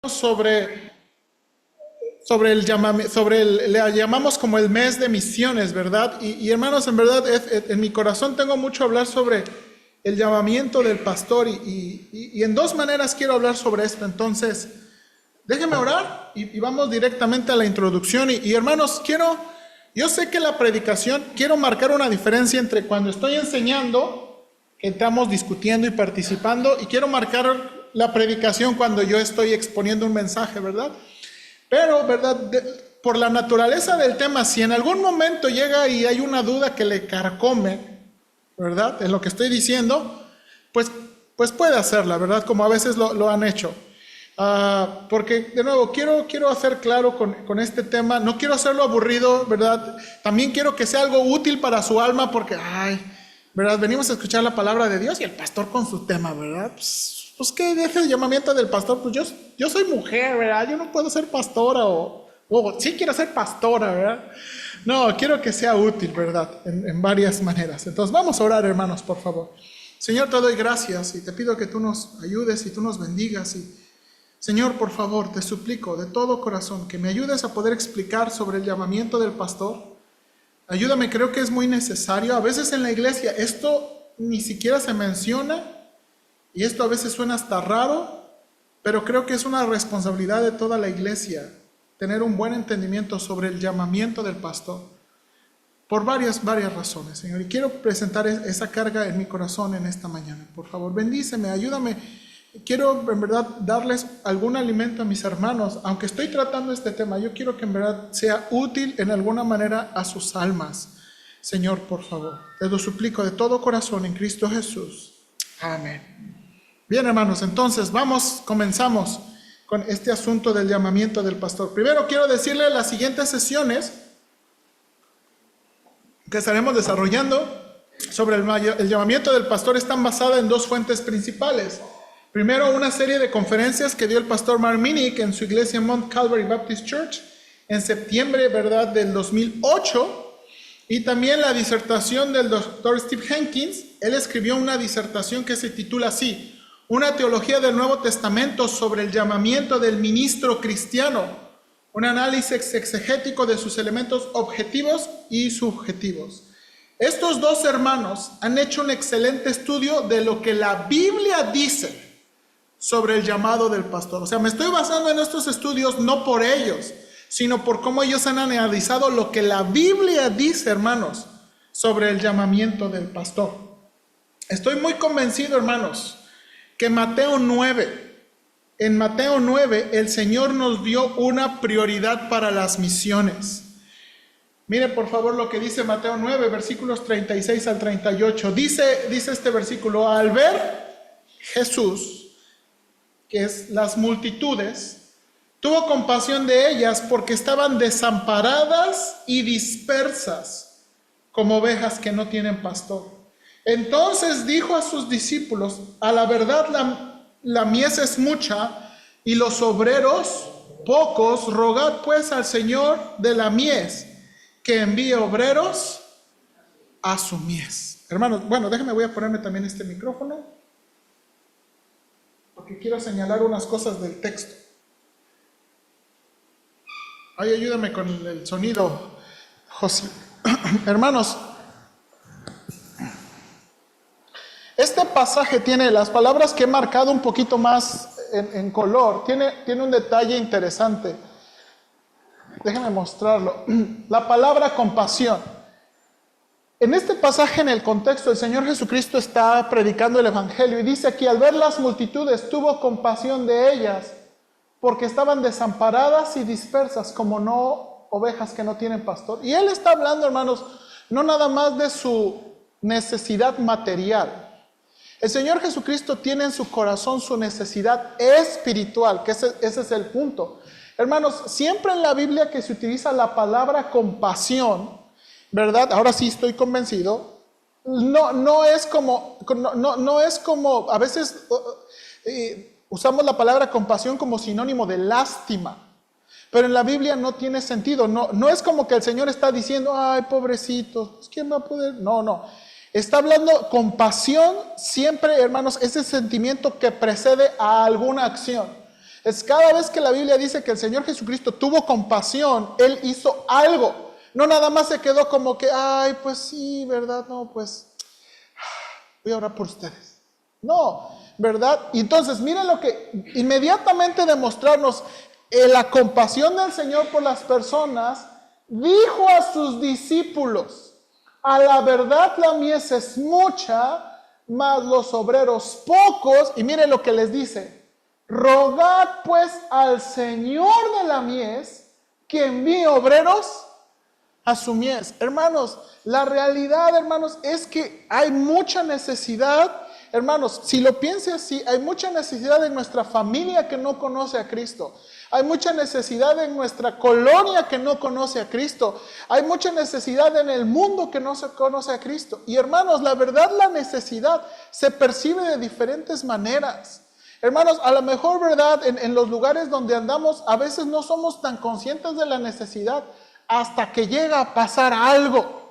sobre el llamamiento, le llamamos como el mes de misiones, ¿verdad? Y hermanos, en verdad, en mi corazón tengo mucho a hablar sobre el llamamiento del pastor y en dos maneras quiero hablar sobre esto. Entonces, déjenme orar y vamos directamente a la introducción. Y hermanos, yo sé que la predicación, quiero marcar una diferencia entre cuando estoy enseñando, que estamos discutiendo y participando, y quiero marcar la predicación cuando yo estoy exponiendo un mensaje, ¿verdad? Pero, ¿verdad? Por la naturaleza del tema, si en algún momento llega y hay una duda que le carcome, ¿verdad? En lo que estoy diciendo, pues puede hacerla, ¿verdad? Como a veces lo han hecho. Porque, de nuevo, quiero hacer claro con este tema, no quiero hacerlo aburrido, ¿verdad? También quiero que sea algo útil para su alma, porque, ¿verdad? Venimos a escuchar la palabra de Dios y el pastor con su tema, ¿verdad? Pues ¿qué deje el llamamiento del pastor? Pues yo soy mujer, ¿verdad? Yo no puedo ser pastora o sí quiero ser pastora, ¿verdad? No, quiero que sea útil, ¿verdad? En varias maneras. Entonces vamos a orar, hermanos, por favor. Señor, te doy gracias y te pido que tú nos ayudes y tú nos bendigas. Señor, por favor, te suplico de todo corazón que me ayudes a poder explicar sobre el llamamiento del pastor. Ayúdame, creo que es muy necesario. A veces en la iglesia esto ni siquiera se menciona. Y esto a veces suena hasta raro, pero creo que es una responsabilidad de toda la iglesia tener un buen entendimiento sobre el llamamiento del pastor, por varias razones, Señor. Y quiero presentar esa carga en mi corazón en esta mañana. Por favor, bendíceme, ayúdame. Quiero en verdad darles algún alimento a mis hermanos, aunque estoy tratando este tema, yo quiero que en verdad sea útil en alguna manera a sus almas. Señor, por favor, te lo suplico de todo corazón en Cristo Jesús. Amén. Bien, hermanos, entonces comenzamos con este asunto del llamamiento del pastor. Primero quiero decirle las siguientes sesiones que estaremos desarrollando sobre el llamamiento del pastor están basadas en dos fuentes principales. Primero, una serie de conferencias que dio el pastor Mark Minnick en su iglesia Mount Calvary Baptist Church en septiembre, ¿verdad?, del 2008. Y también la disertación del doctor Steve Hankins. Él escribió una disertación que se titula así: Una teología del Nuevo Testamento sobre el llamamiento del ministro cristiano, un análisis exegético de sus elementos objetivos y subjetivos. Estos dos hermanos han hecho un excelente estudio de lo que la Biblia dice sobre el llamado del pastor. O sea, me estoy basando en estos estudios no por ellos, sino por cómo ellos han analizado lo que la Biblia dice, hermanos, sobre el llamamiento del pastor. Estoy muy convencido, hermanos, que en Mateo 9 el Señor nos dio una prioridad para las misiones. Mire por favor lo que dice Mateo 9, versículos 36 al 38. Dice este versículo: al ver Jesús, que es las multitudes, tuvo compasión de ellas porque estaban desamparadas y dispersas como ovejas que no tienen pastor. Entonces dijo a sus discípulos: a la verdad la mies es mucha y los obreros pocos. Rogad pues al Señor de la mies que envíe obreros a su mies. Hermanos, bueno, voy a ponerme también este micrófono porque quiero señalar unas cosas del texto. Ay, ayúdame con el sonido, José. Hermanos, este pasaje tiene las palabras que he marcado un poquito más en color. Tiene un detalle interesante. Déjenme mostrarlo. La palabra compasión. En este pasaje, en el contexto, el Señor Jesucristo está predicando el Evangelio y dice aquí: al ver las multitudes, tuvo compasión de ellas, porque estaban desamparadas y dispersas como ovejas que no tienen pastor. Y Él está hablando, hermanos, no nada más de su necesidad material. El Señor Jesucristo tiene en su corazón su necesidad espiritual, que ese es el punto. Hermanos, siempre en la Biblia que se utiliza la palabra compasión, ¿verdad? Ahora sí estoy convencido. No es como a veces usamos la palabra compasión como sinónimo de lástima. Pero en la Biblia no tiene sentido. No es como que el Señor está diciendo: ay, pobrecito, ¿quién va a poder? No. Está hablando compasión siempre, hermanos, ese sentimiento que precede a alguna acción. Es cada vez que la Biblia dice que el Señor Jesucristo tuvo compasión, Él hizo algo. No nada más se quedó como que, ay, pues sí, ¿verdad? No, pues voy a orar por ustedes. No, ¿verdad? Y entonces, miren lo que inmediatamente demostrarnos la compasión del Señor por las personas, dijo a sus discípulos, a la verdad la mies es mucha, mas los obreros pocos. Y miren lo que les dice, rogad pues al Señor de la mies que envíe obreros a su mies. Hermanos, la realidad, hermanos, es que hay mucha necesidad. Hermanos, si lo piense así, hay mucha necesidad en nuestra familia que no conoce a Cristo. Hay mucha necesidad en nuestra colonia que no conoce a Cristo. Hay mucha necesidad en el mundo que no se conoce a Cristo. Y hermanos, la verdad, la necesidad se percibe de diferentes maneras. Hermanos, a lo mejor, ¿verdad? En los lugares donde andamos, a veces no somos tan conscientes de la necesidad hasta que llega a pasar algo.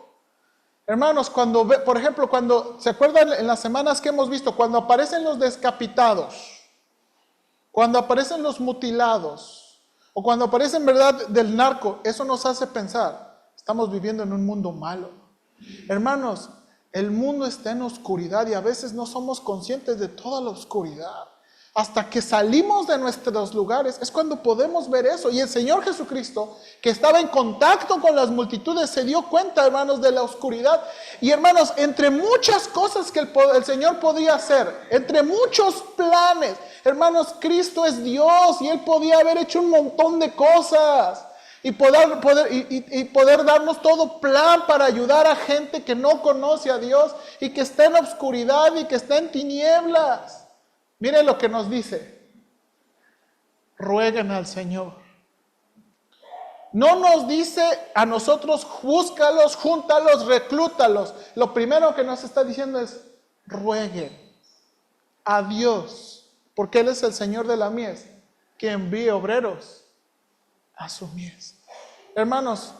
Hermanos, cuando, por ejemplo, cuando, ¿se acuerdan en las semanas que hemos visto? Cuando aparecen los decapitados, cuando aparecen los mutilados, o cuando aparecen, ¿verdad?, del narco, eso nos hace pensar, estamos viviendo en un mundo malo. Hermanos, el mundo está en oscuridad y a veces no somos conscientes de toda la oscuridad. Hasta que salimos de nuestros lugares es cuando podemos ver eso. Y el Señor Jesucristo, que estaba en contacto con las multitudes, se dio cuenta, hermanos, de la oscuridad. Y hermanos, entre muchas cosas que el Señor podía hacer, entre muchos planes, hermanos, Cristo es Dios y Él podía haber hecho un montón de cosas. Y poder darnos todo plan para ayudar a gente que no conoce a Dios y que está en oscuridad y que está en tinieblas. Miren lo que nos dice, rueguen al Señor. No nos dice a nosotros, búscalos, júntalos, reclútalos. Lo primero que nos está diciendo es, rueguen a Dios, porque Él es el Señor de la mies, que envíe obreros a su mies. Hermanos,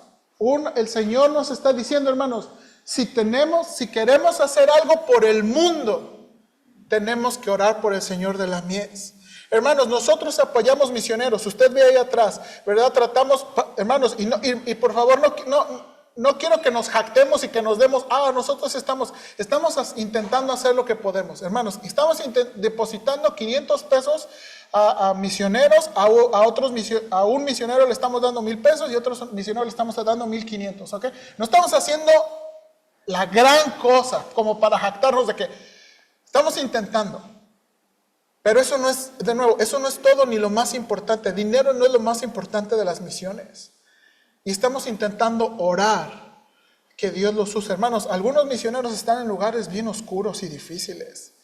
el Señor nos está diciendo, hermanos, si queremos hacer algo por el mundo, tenemos que orar por el Señor de la mies. Hermanos, nosotros apoyamos misioneros. Usted ve ahí atrás, ¿verdad? Tratamos, hermanos, y por favor no quiero que nos jactemos y que nos demos, nosotros estamos intentando hacer lo que podemos. Hermanos, estamos depositando 500 pesos a misioneros, a un misionero le estamos dando 1,000 pesos y a otros misioneros le estamos dando 1,500, ¿ok? No estamos haciendo la gran cosa como para jactarnos de que estamos intentando, pero eso no es, de nuevo, eso no es todo ni lo más importante. Dinero no es lo más importante de las misiones. Y estamos intentando orar que Dios los use. Hermanos, algunos misioneros están en lugares bien oscuros y difíciles.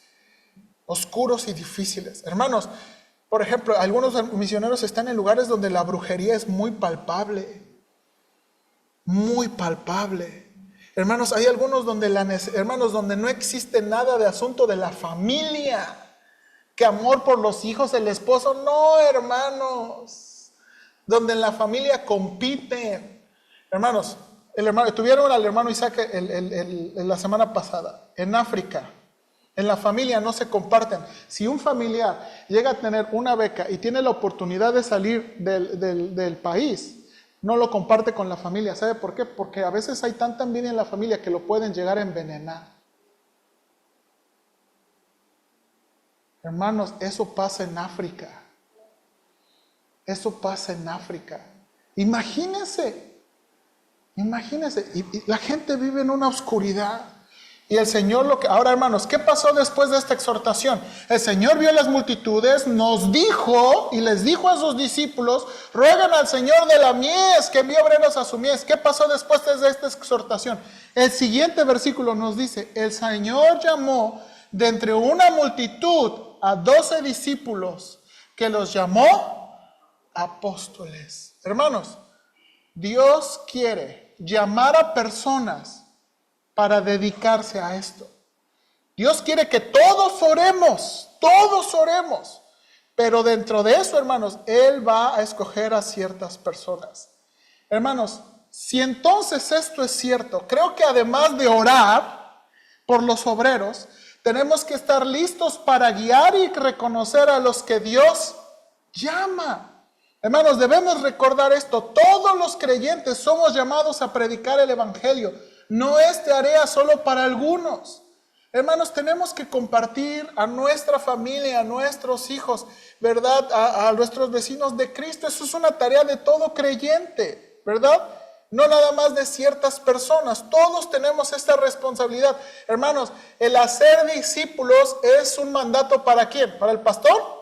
Oscuros y difíciles. Hermanos, por ejemplo, algunos misioneros están en lugares donde la brujería es muy palpable. Muy palpable. Hermanos, hay algunos donde donde no existe nada de asunto de la familia, que amor por los hijos, el esposo, no, hermanos, donde en la familia compiten. Hermanos, tuvieron al hermano Isaac la semana pasada, en África, en la familia no se comparten. Si un familiar llega a tener una beca y tiene la oportunidad de salir del país, no lo comparte con la familia. ¿Sabe por qué? Porque a veces hay tanta envidia en la familia que lo pueden llegar a envenenar. Hermanos, eso pasa en África. Eso pasa en África. Imagínense. Y la gente vive en una oscuridad. Y el Señor ahora, hermanos, ¿qué pasó después de esta exhortación? El Señor vio las multitudes, nos dijo y les dijo a sus discípulos, ruegan al Señor de la mies que envíe obreros a su mies. ¿Qué pasó después de esta exhortación? El siguiente versículo nos dice, el Señor llamó de entre una multitud a 12 discípulos, que los llamó apóstoles. Hermanos, Dios quiere llamar a personas para dedicarse a esto. Dios quiere que todos oremos, pero dentro de eso, hermanos, Él va a escoger a ciertas personas. Hermanos, si entonces esto es cierto, creo que además de orar por los obreros, tenemos que estar listos para guiar y reconocer a los que Dios llama. Hermanos, debemos recordar esto. Todos los creyentes somos llamados a predicar el evangelio. No es tarea solo para algunos. Hermanos, tenemos que compartir a nuestra familia, a nuestros hijos, ¿verdad? A nuestros vecinos de Cristo. Eso es una tarea de todo creyente, ¿verdad? No nada más de ciertas personas. Todos tenemos esta responsabilidad. Hermanos, el hacer discípulos es un mandato ¿para quién? ¿Para el pastor?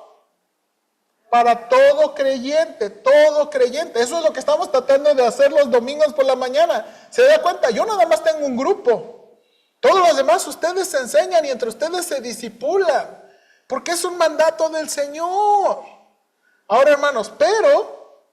Para todo creyente, todo creyente. Eso es lo que estamos tratando de hacer los domingos por la mañana. ¿Se da cuenta? Yo nada más tengo un grupo. Todos los demás ustedes se enseñan y entre ustedes se disipulan. Porque es un mandato del Señor. Ahora, hermanos, pero,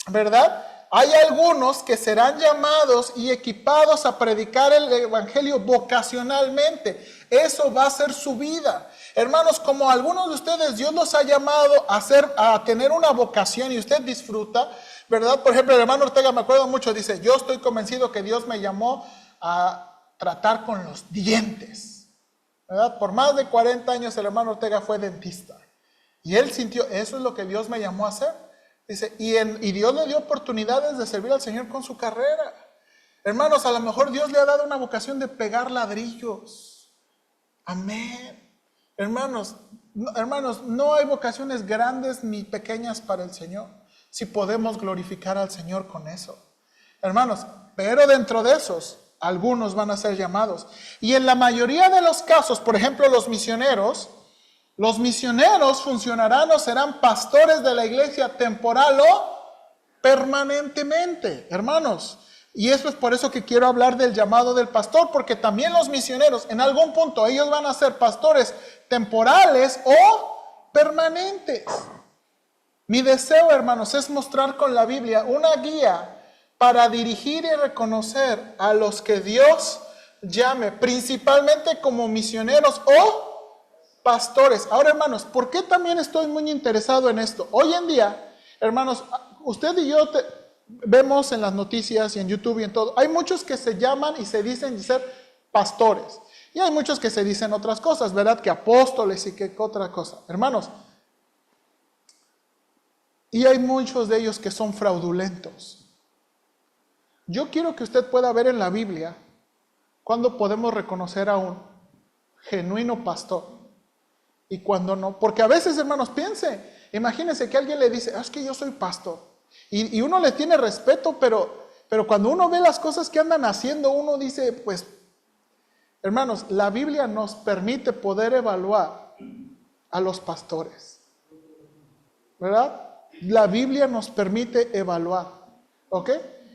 ¿verdad? Hay algunos que serán llamados y equipados a predicar el evangelio vocacionalmente. Eso va a ser su vida. Hermanos, como algunos de ustedes, Dios los ha llamado a tener una vocación y usted disfruta, ¿verdad? Por ejemplo, el hermano Ortega, me acuerdo mucho, dice, yo estoy convencido que Dios me llamó a tratar con los dientes, ¿verdad? Por más de 40 años el hermano Ortega fue dentista. Y él sintió, eso es lo que Dios me llamó a hacer. Dice, y Dios le dio oportunidades de servir al Señor con su carrera. Hermanos, a lo mejor Dios le ha dado una vocación de pegar ladrillos. Amén. Hermanos, no hay vocaciones grandes ni pequeñas para el Señor, si podemos glorificar al Señor con eso. Hermanos, pero dentro de esos, algunos van a ser llamados. Y en la mayoría de los casos, por ejemplo, los misioneros funcionarán o serán pastores de la iglesia temporal o permanentemente, hermanos. Y eso es por eso que quiero hablar del llamado del pastor, porque también los misioneros, en algún punto, ellos van a ser pastores temporales o permanentes. Mi deseo, hermanos, es mostrar con la Biblia una guía para dirigir y reconocer a los que Dios llame, principalmente como misioneros o pastores. Ahora, hermanos, ¿por qué también estoy muy interesado en esto? Hoy en día, hermanos, usted y yo vemos en las noticias y en YouTube y en todo, hay muchos que se llaman y se dicen ser pastores. Y hay muchos que se dicen otras cosas, ¿verdad? Que apóstoles y que otra cosa. Hermanos, y hay muchos de ellos que son fraudulentos. Yo quiero que usted pueda ver en la Biblia cuándo podemos reconocer a un genuino pastor y cuándo no. Porque a veces, hermanos, imagínense que alguien le dice, es que yo soy pastor. Y uno le tiene respeto, pero cuando uno ve las cosas que andan haciendo, uno dice, pues, hermanos, la Biblia nos permite poder evaluar a los pastores, ¿verdad? La Biblia nos permite evaluar, ¿ok?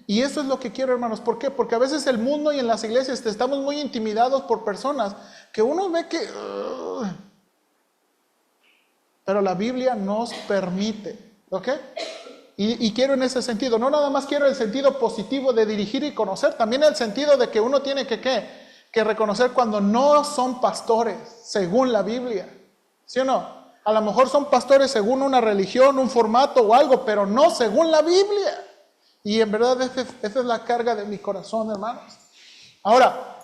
Y eso es lo que quiero, hermanos. ¿Por qué? Porque a veces el mundo y en las iglesias estamos muy intimidados por personas que uno ve que... pero la Biblia nos permite, ¿ok? Y quiero en ese sentido, no nada más quiero el sentido positivo de dirigir y conocer, también el sentido de que uno tiene que reconocer cuando no son pastores, según la Biblia. ¿Sí o no? A lo mejor son pastores según una religión, un formato o algo, pero no según la Biblia. Y en verdad esa es la carga de mi corazón, hermanos. Ahora,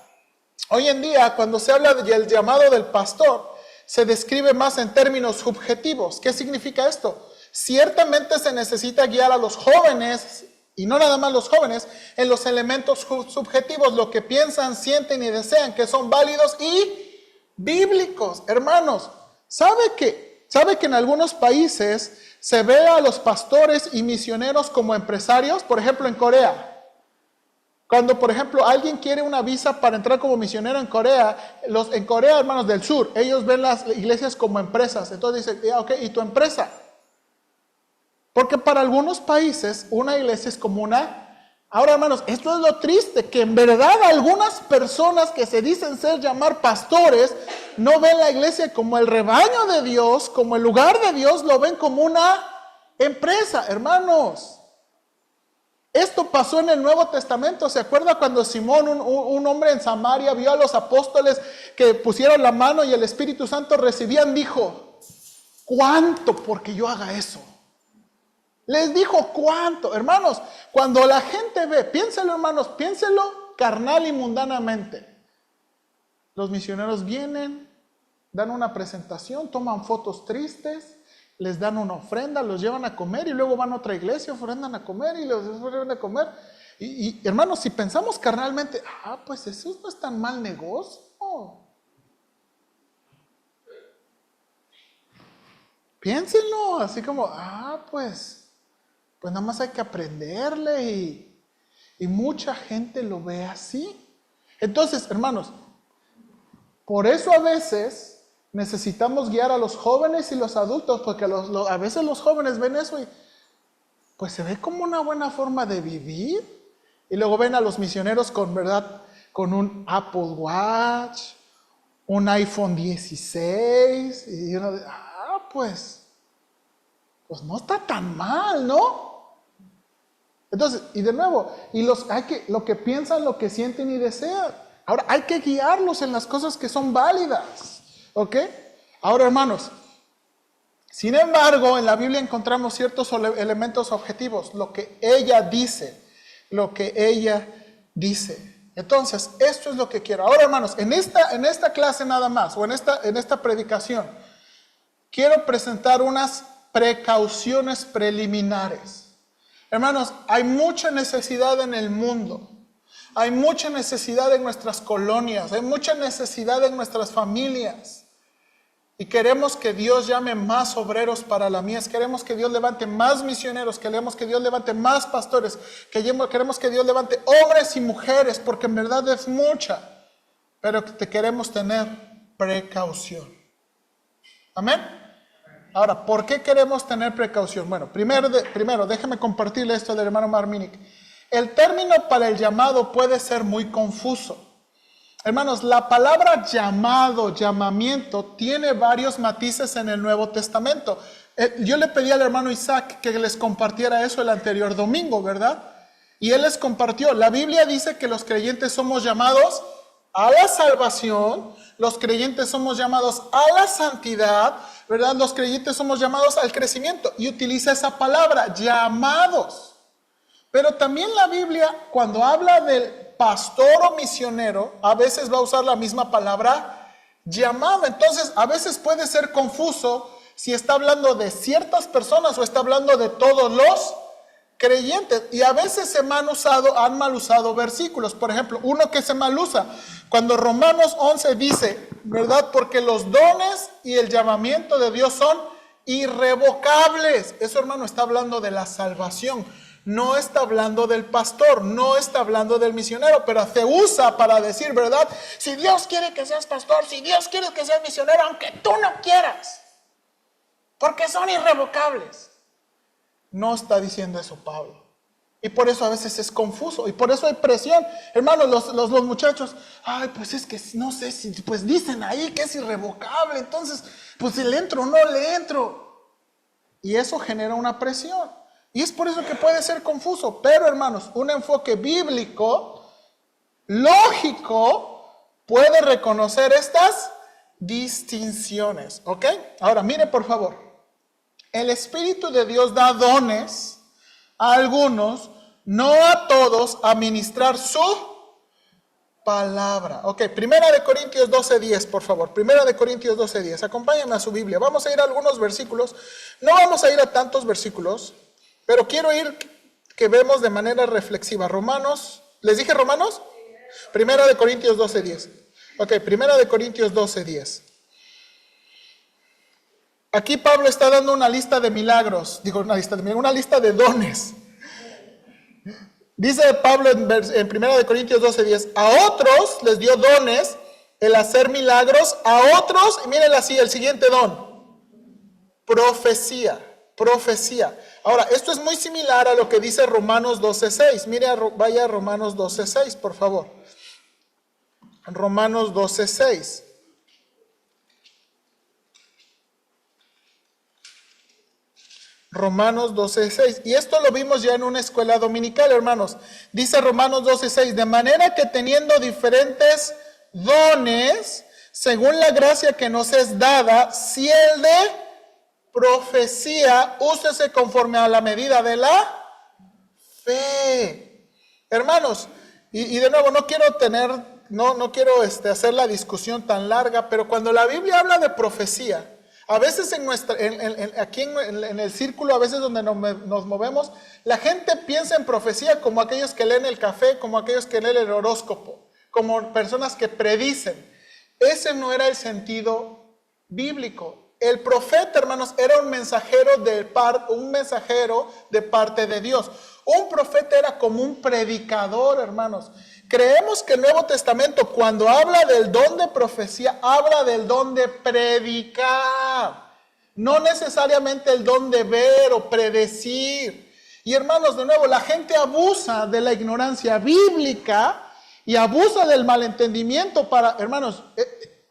hoy en día cuando se habla del llamado del pastor, se describe más en términos subjetivos. ¿Qué significa esto? Ciertamente se necesita guiar a los jóvenes, y no nada más los jóvenes, en los elementos subjetivos, lo que piensan, sienten y desean, que son válidos y bíblicos. Hermanos, ¿sabe que en algunos países se ve a los pastores y misioneros como empresarios? Por ejemplo, en Corea. Cuando, por ejemplo, alguien quiere una visa para entrar como misionero en Corea, en Corea, hermanos del sur, ellos ven las iglesias como empresas. Entonces dicen, ok, ¿y tu empresa? Porque para algunos países una iglesia es como una... Ahora, hermanos, esto es lo triste, que en verdad algunas personas que se dicen llamar pastores, no ven la iglesia como el rebaño de Dios, como el lugar de Dios, lo ven como una empresa, hermanos. Esto pasó en el Nuevo Testamento. ¿Se acuerda cuando Simón, un hombre en Samaria, vio a los apóstoles que pusieron la mano y el Espíritu Santo recibían? Dijo, ¿cuánto porque yo haga eso? Les dijo, ¿cuánto? Hermanos, cuando la gente ve, piénselo, hermanos, piénselo carnal y mundanamente. Los misioneros vienen, dan una presentación, toman fotos tristes les dan una ofrenda, los llevan a comer y luego van a otra iglesia, ofrendan a comer y los ofrendan a comer. Y hermanos, si pensamos carnalmente, pues eso no es tan mal negocio. Piénsenlo, así como, pues nada más hay que aprenderle y mucha gente lo ve así. Entonces, hermanos, por eso a veces necesitamos guiar a los jóvenes y los adultos, porque a veces los jóvenes ven eso y pues se ve como una buena forma de vivir. Y luego ven a los misioneros con un Apple Watch, un iPhone 16, y uno dice, pues no está tan mal, ¿no? Entonces, y de nuevo, lo que piensan, lo que sienten y desean. Ahora, hay que guiarlos en las cosas que son válidas, ¿ok? Ahora, hermanos, sin embargo, en la Biblia encontramos ciertos elementos objetivos, lo que ella dice. Entonces, esto es lo que quiero. Ahora, hermanos, en esta clase nada más, o en esta predicación, quiero presentar unas precauciones preliminares. Hermanos, hay mucha necesidad en el mundo. Hay mucha necesidad en nuestras colonias. Hay mucha necesidad en nuestras familias. Y queremos que Dios llame más obreros para la mies. Queremos que Dios levante más misioneros. Queremos que Dios levante más pastores. Queremos que Dios levante hombres y mujeres, porque en verdad es mucha. Pero te queremos tener precaución. Amén. Ahora, ¿por qué queremos tener precaución? Bueno, primero déjeme compartirle esto del hermano Marminic. El término para el llamado puede ser muy confuso. Hermanos, la palabra llamado, llamamiento, tiene varios matices en el Nuevo Testamento. Yo le pedí al hermano Isaac que les compartiera eso el anterior domingo, ¿verdad? Y él les compartió. La Biblia dice que los creyentes somos llamados a la salvación, los creyentes somos llamados a la santidad, ¿verdad? Los creyentes somos llamados al crecimiento. Y utiliza esa palabra, llamados. Pero también la Biblia, cuando habla del pastor o misionero, a veces va a usar la misma palabra llamado. Entonces, a veces puede ser confuso si está hablando de ciertas personas o está hablando de todos los creyentes. Y a veces han mal usado versículos. Por ejemplo, uno que se mal usa, cuando Romanos 11 dice, ¿verdad? Porque los dones y el llamamiento de Dios son irrevocables. Eso, hermano, está hablando de la salvación. No está hablando del pastor, no está hablando del misionero, pero se usa para decir, ¿verdad? Si Dios quiere que seas pastor, si Dios quiere que seas misionero, aunque tú no quieras, porque son irrevocables. No está diciendo eso Pablo. Y por eso a veces es confuso, y por eso hay presión. Hermanos, los muchachos, pues es que no sé si, pues dicen ahí que es irrevocable, entonces, pues le entro o no le entro. Y eso genera una presión. Y es por eso que puede ser confuso. Pero, hermanos, un enfoque bíblico, lógico, puede reconocer estas distinciones. ¿Ok? Ahora, mire por favor. El Espíritu de Dios da dones a algunos, no a todos, a ministrar su palabra. Ok, 1 Corintios 12:10, por favor. 1 Corintios 12:10. Acompáñame a su Biblia. Vamos a ir a algunos versículos. No vamos a ir a tantos versículos, pero quiero que vemos de manera reflexiva. Romanos, ¿les dije Romanos? 1 Corintios 12:10. Ok, 1 Corintios 12:10. Aquí Pablo está dando una lista de milagros, una lista de dones. Dice Pablo en 1 Corintios 12:10, a otros les dio dones el hacer milagros, a otros, y miren así, el siguiente don, profecía. Ahora, esto es muy similar a lo que dice Romanos 12:6. Mire, vaya a Romanos 12:6, por favor. Romanos 12:6. Romanos 12:6. Y esto lo vimos ya en una escuela dominical, hermanos. Dice Romanos 12:6, de manera que teniendo diferentes dones, según la gracia que nos es dada, si el de profecía, úsese conforme a la medida de la fe. Hermanos, y de nuevo, no quiero hacer la discusión tan larga, pero cuando la Biblia habla de profecía, A veces aquí en el círculo, a veces donde nos movemos, la gente piensa en profecía como aquellos que leen el café, como aquellos que leen el horóscopo, como personas que predicen. Ese no era el sentido bíblico. El profeta, hermanos, era un mensajero de parte de Dios. Un profeta era como un predicador, hermanos. Creemos que el Nuevo Testamento, cuando habla del don de profecía, habla del don de predicar, no necesariamente el don de ver o predecir. Y hermanos, de nuevo, la gente abusa de la ignorancia bíblica y abusa del malentendimiento hermanos,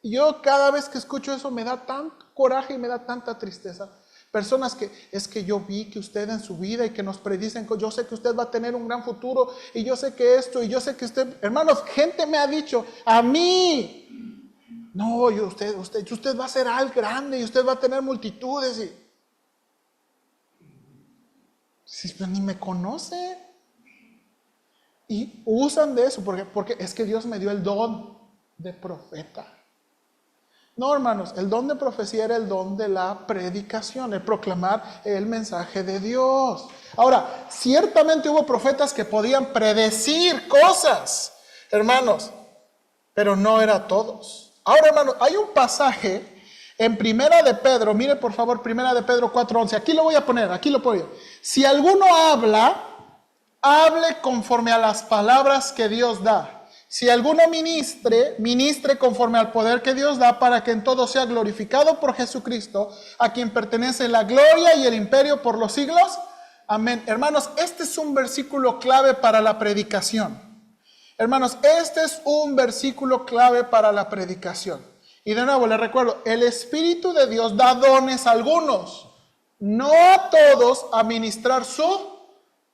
yo cada vez que escucho eso me da tanto coraje y me da tanta tristeza. Personas es que yo vi que usted en su vida y que nos predicen, yo sé que usted va a tener un gran futuro y yo sé que esto y yo sé que usted, hermanos, gente me ha dicho a mí, no, usted va a ser algo grande y usted va a tener multitudes pero ni me conoce. Y usan de eso porque es que Dios me dio el don de profeta. No, hermanos, el don de profecía era el don de la predicación, el proclamar el mensaje de Dios. Ahora, ciertamente hubo profetas que podían predecir cosas, hermanos, pero no era todos. Ahora, hermanos, hay un pasaje en Primera de Pedro, mire por favor, Primera de Pedro 4:11, aquí lo voy a poner, aquí lo pongo. Si alguno habla, hable conforme a las palabras que Dios da. Si alguno ministre conforme al poder que Dios da, para que en todo sea glorificado por Jesucristo, a quien pertenece la gloria y el imperio por los siglos. Amén. Hermanos, este es un versículo clave para la predicación. Hermanos, este es un versículo clave para la predicación. Y de nuevo les recuerdo, el Espíritu de Dios da dones a algunos, no a todos, a ministrar su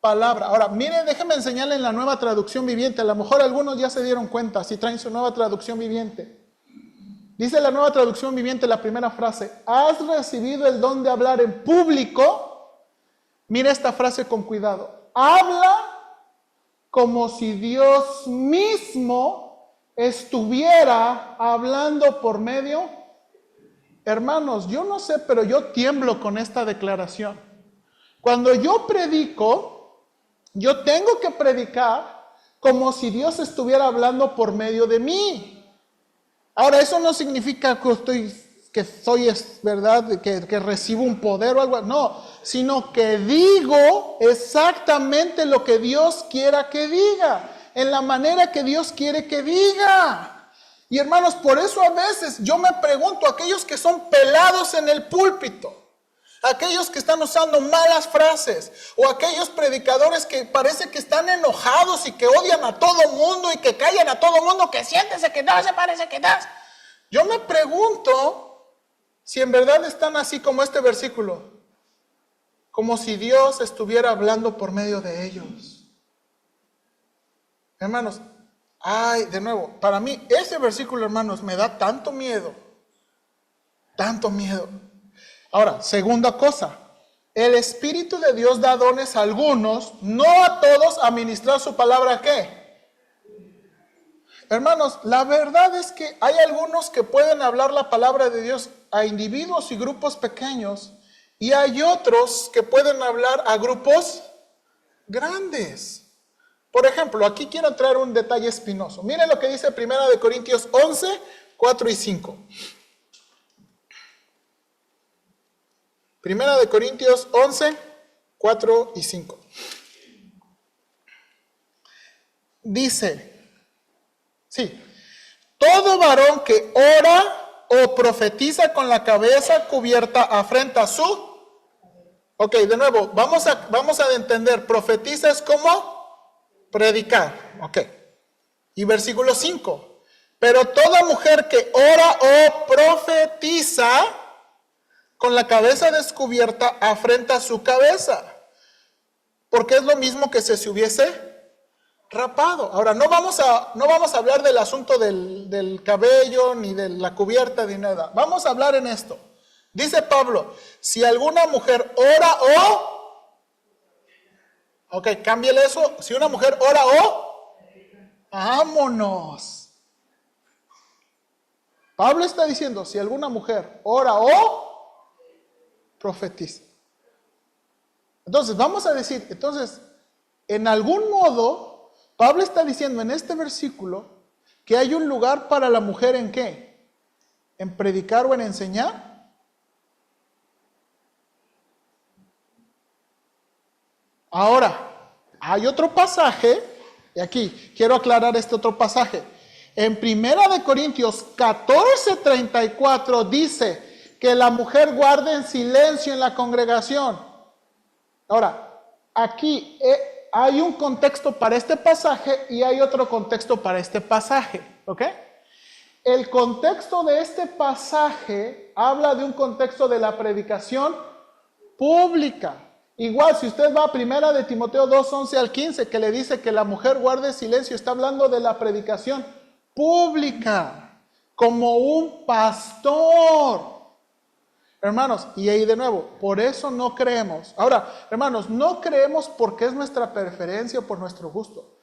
palabra. Ahora, miren, déjenme enseñarle en la Nueva Traducción Viviente. A lo mejor algunos ya se dieron cuenta si traen su Nueva Traducción Viviente. Dice la Nueva Traducción Viviente la primera frase: ¿has recibido el don de hablar en público? Mira esta frase con cuidado. Habla como si Dios mismo estuviera hablando por medio. Hermanos, yo no sé, pero yo tiemblo con esta declaración. Cuando yo predico, yo tengo que predicar como si Dios estuviera hablando por medio de mí. Ahora, eso no significa que soy, ¿verdad?, que recibo un poder o algo. No, sino que digo exactamente lo que Dios quiera que diga, en la manera que Dios quiere que diga. Y hermanos, por eso a veces yo me pregunto, aquellos que son pelados en el púlpito, aquellos que están usando malas frases, o aquellos predicadores que parece que están enojados y que odian a todo mundo y que callan a todo mundo, que siéntese, que no se parece, que no. Yo me pregunto si en verdad están así como este versículo, como si Dios estuviera hablando por medio de ellos. Hermanos, de nuevo, para mí ese versículo, hermanos, me da tanto miedo, tanto miedo. Ahora, segunda cosa, el Espíritu de Dios da dones a algunos, no a todos, a ministrar su palabra. ¿Qué? Hermanos, la verdad es que hay algunos que pueden hablar la palabra de Dios a individuos y grupos pequeños, y hay otros que pueden hablar a grupos grandes. Por ejemplo, aquí quiero traer un detalle espinoso. Miren lo que dice 1 Corintios 11, 4 y 5. 1 Corintios 11, 4 y 5. Dice, todo varón que ora o profetiza con la cabeza cubierta afrenta su. Ok, de nuevo, vamos a entender, profetiza es como predicar. Ok. Y versículo 5. Pero toda mujer que ora o profetiza con la cabeza descubierta afrenta su cabeza, porque es lo mismo que si se hubiese rapado. Ahora, no vamos a hablar del asunto del cabello, ni de la cubierta, ni nada. Vamos a hablar en esto. Dice Pablo, si alguna mujer ora ok, cámbiale eso. Si una mujer ora vámonos. Pablo está diciendo, si alguna mujer ora profetice. Entonces, vamos a decir, en algún modo, Pablo está diciendo en este versículo que hay un lugar para la mujer ¿en qué? ¿En predicar o en enseñar? Ahora, hay otro pasaje, y aquí quiero aclarar este otro pasaje. En 1 Corintios 14:34 dice que la mujer guarde en silencio en la congregación. Ahora, aquí hay un contexto para este pasaje y hay otro contexto para este pasaje, ¿ok? El contexto de este pasaje habla de un contexto de la predicación pública. Igual, si usted va a 1 de Timoteo 2:11 al 15, que le dice que la mujer guarde silencio, está hablando de la predicación pública, como un pastor. Hermanos, y ahí de nuevo, por eso no creemos. Ahora, hermanos, no creemos porque es nuestra preferencia o por nuestro gusto.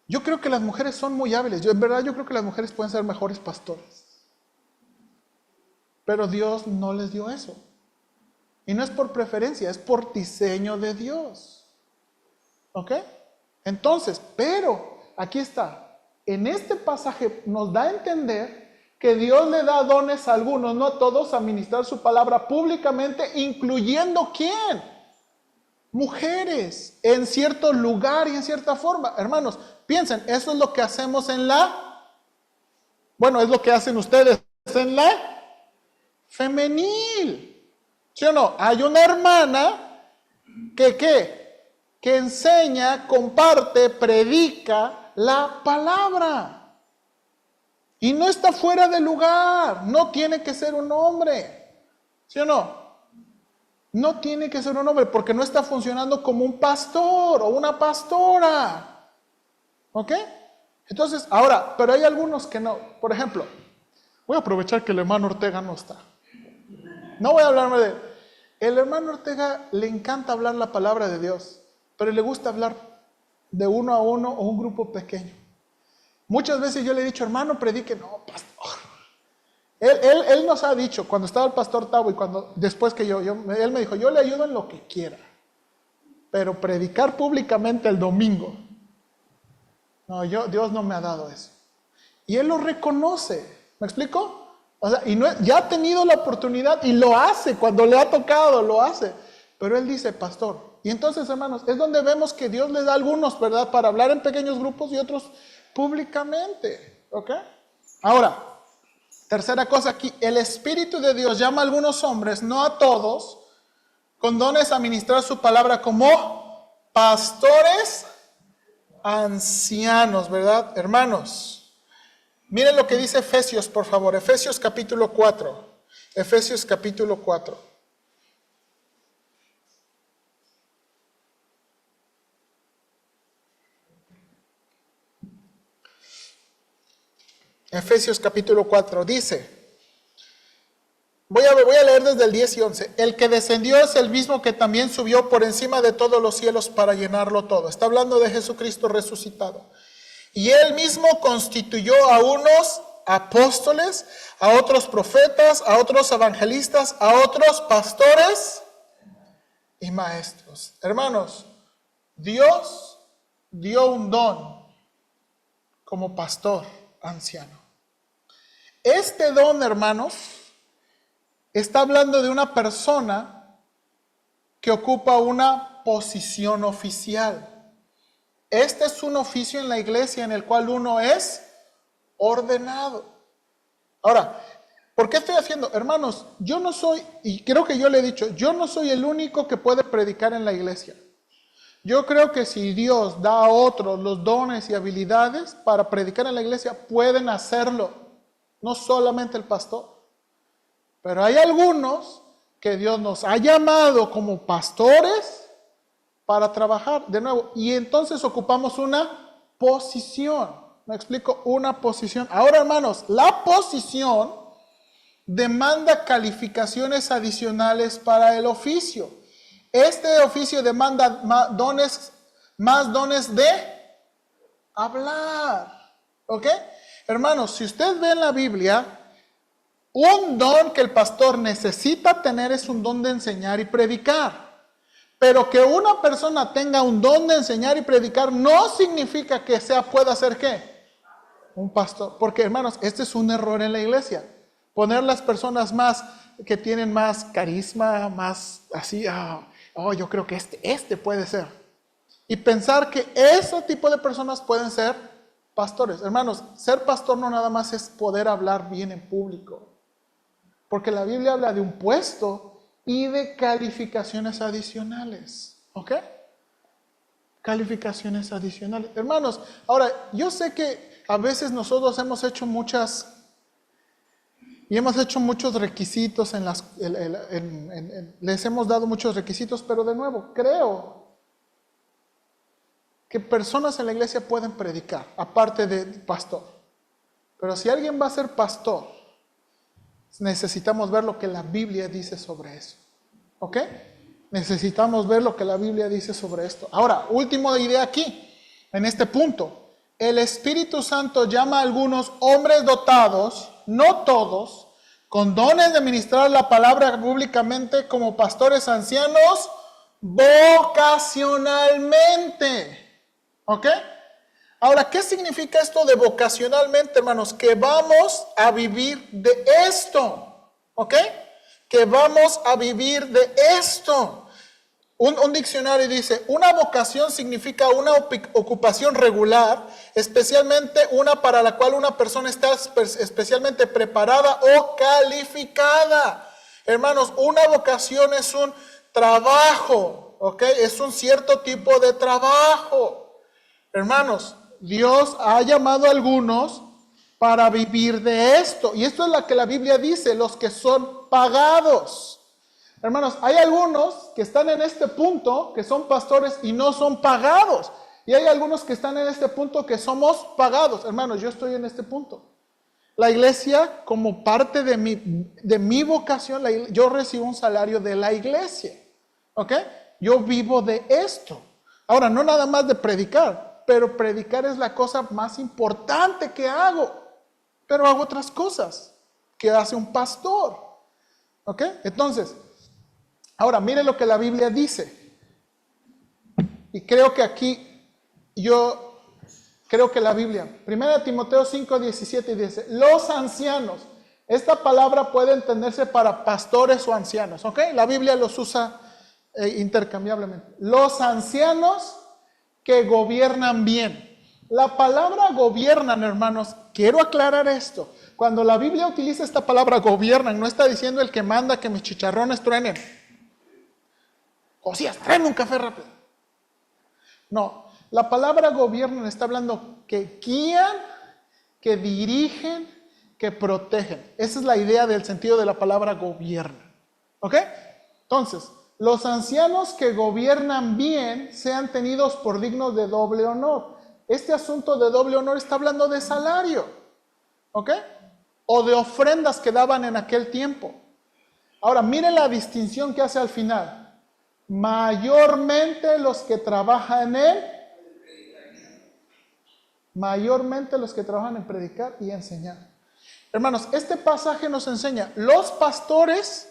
Yo creo que las mujeres son muy hábiles. En verdad, yo creo que las mujeres pueden ser mejores pastores. Pero Dios no les dio eso. Y no es por preferencia, es por diseño de Dios. ¿Ok? Entonces, pero, aquí está. En este pasaje nos da a entender que Dios le da dones a algunos, no a todos, a ministrar su palabra públicamente, incluyendo ¿quién? Mujeres, en cierto lugar y en cierta forma. Hermanos, piensen, eso es lo que hacemos es lo que hacen ustedes en la femenil. ¿Sí o no? Hay una hermana que enseña, comparte, predica la palabra. Y no está fuera de lugar. No tiene que ser un hombre. ¿Sí o no? No tiene que ser un hombre porque no está funcionando como un pastor o una pastora. ¿Ok? Entonces, ahora, pero hay algunos que no. Por ejemplo, voy a aprovechar que el hermano Ortega no está. No voy a hablarme de él. El hermano Ortega le encanta hablar la palabra de Dios, pero le gusta hablar de uno a uno o un grupo pequeño. Muchas veces yo le he dicho, hermano, predique. No, pastor. Él nos ha dicho, cuando estaba el pastor Tavo y después que él me dijo, yo le ayudo en lo que quiera, pero predicar públicamente el domingo, no, Dios no me ha dado eso. Y él lo reconoce, ¿me explico? O sea, ya ha tenido la oportunidad y lo hace, cuando le ha tocado, lo hace. Pero él dice, pastor. Y entonces, hermanos, es donde vemos que Dios le da a algunos, ¿verdad? Para hablar en pequeños grupos y otros públicamente, ¿ok? Ahora, tercera cosa aquí, el Espíritu de Dios llama a algunos hombres, no a todos, con dones a ministrar su palabra como pastores ancianos, ¿verdad? Hermanos, miren lo que dice Efesios, por favor, Efesios capítulo 4, Efesios capítulo 4. Efesios capítulo 4 dice, voy a leer desde el 10 y 11. El que descendió es el mismo que también subió por encima de todos los cielos para llenarlo todo. Está hablando de Jesucristo resucitado. Y él mismo constituyó a unos apóstoles, a otros profetas, a otros evangelistas, a otros pastores y maestros. Hermanos, Dios dio un don como pastor anciano. Este don, hermanos, está hablando de una persona que ocupa una posición oficial. Este es un oficio en la iglesia en el cual uno es ordenado. Ahora, ¿por qué estoy haciendo? Hermanos, yo no soy, y creo que yo le he dicho, yo no soy el único que puede predicar en la iglesia. Yo creo que si Dios da a otros los dones y habilidades para predicar en la iglesia, pueden hacerlo. No solamente el pastor. Pero hay algunos que Dios nos ha llamado como pastores para trabajar de nuevo. Y entonces ocupamos una posición. ¿Me explico? Una posición. Ahora, hermanos, la posición demanda calificaciones adicionales para el oficio. Este oficio demanda más dones de hablar. ¿Ok? Hermanos, si usted ve en la Biblia, Un don que el pastor necesita tener es un don de enseñar y predicar. Pero que una persona tenga un don de enseñar y predicar no significa que pueda ser ¿qué? Un pastor. Porque hermanos, este es un error en la iglesia. Poner las personas más que tienen más carisma, más así, yo creo que este puede ser. Y pensar que ese tipo de personas pueden ser pastores. Hermanos, ser pastor no nada más es poder hablar bien en público. Porque la Biblia habla de un puesto y de calificaciones adicionales. ¿Ok? Calificaciones adicionales. Hermanos, ahora, yo sé que a veces nosotros hemos hecho muchos requisitos les hemos dado muchos requisitos, pero de nuevo, creo que personas en la iglesia pueden predicar, aparte de pastor. Pero si alguien va a ser pastor, necesitamos ver lo que la Biblia dice sobre eso. ¿Ok? Necesitamos ver lo que la Biblia dice sobre esto. Ahora, última idea aquí, en este punto. El Espíritu Santo llama a algunos hombres dotados, no todos, con dones de ministrar la palabra públicamente como pastores ancianos, vocacionalmente. ¿Ok? Ahora, ¿qué significa esto de vocacionalmente, hermanos? Que vamos a vivir de esto. ¿Ok? Que vamos a vivir de esto. Un diccionario dice, una vocación significa una ocupación regular, especialmente una para la cual una persona está especialmente preparada o calificada. Hermanos, una vocación es un trabajo, ¿ok? Es un cierto tipo de trabajo. Hermanos, Dios ha llamado a algunos para vivir de esto. Y esto es lo que la Biblia dice, los que son pagados. Hermanos, hay algunos que están en este punto, que son pastores y no son pagados. Y hay algunos que están en este punto que somos pagados. Hermanos, yo estoy en este punto. La iglesia, como parte de mi vocación, yo recibo un salario de la iglesia. ¿Ok? Yo vivo de esto. Ahora, no nada más de predicar, pero predicar es la cosa más importante que hago. Pero hago otras cosas que hace un pastor. ¿Ok? Entonces, ahora, mire lo que la Biblia dice. Y creo que aquí, creo que la Biblia, 1 Timoteo 5:17 dice, los ancianos, esta palabra puede entenderse para pastores o ancianos, ¿ok? La Biblia los usa intercambiablemente. Los ancianos que gobiernan bien. La palabra gobiernan, hermanos, quiero aclarar esto. Cuando la Biblia utiliza esta palabra gobiernan, no está diciendo el que manda que mis chicharrones truenen. Josías, tráeme un café rápido. No, la palabra gobiernan está hablando que guían, que dirigen, que protegen. Esa es la idea del sentido de la palabra gobiernan. ¿Ok? Entonces, los ancianos que gobiernan bien sean tenidos por dignos de doble honor. Este asunto de doble honor está hablando de salario. ¿Ok? O de ofrendas que daban en aquel tiempo. Ahora, miren la distinción que hace al final. Mayormente los que trabajan en predicar y enseñar. Hermanos, este pasaje nos enseña, los pastores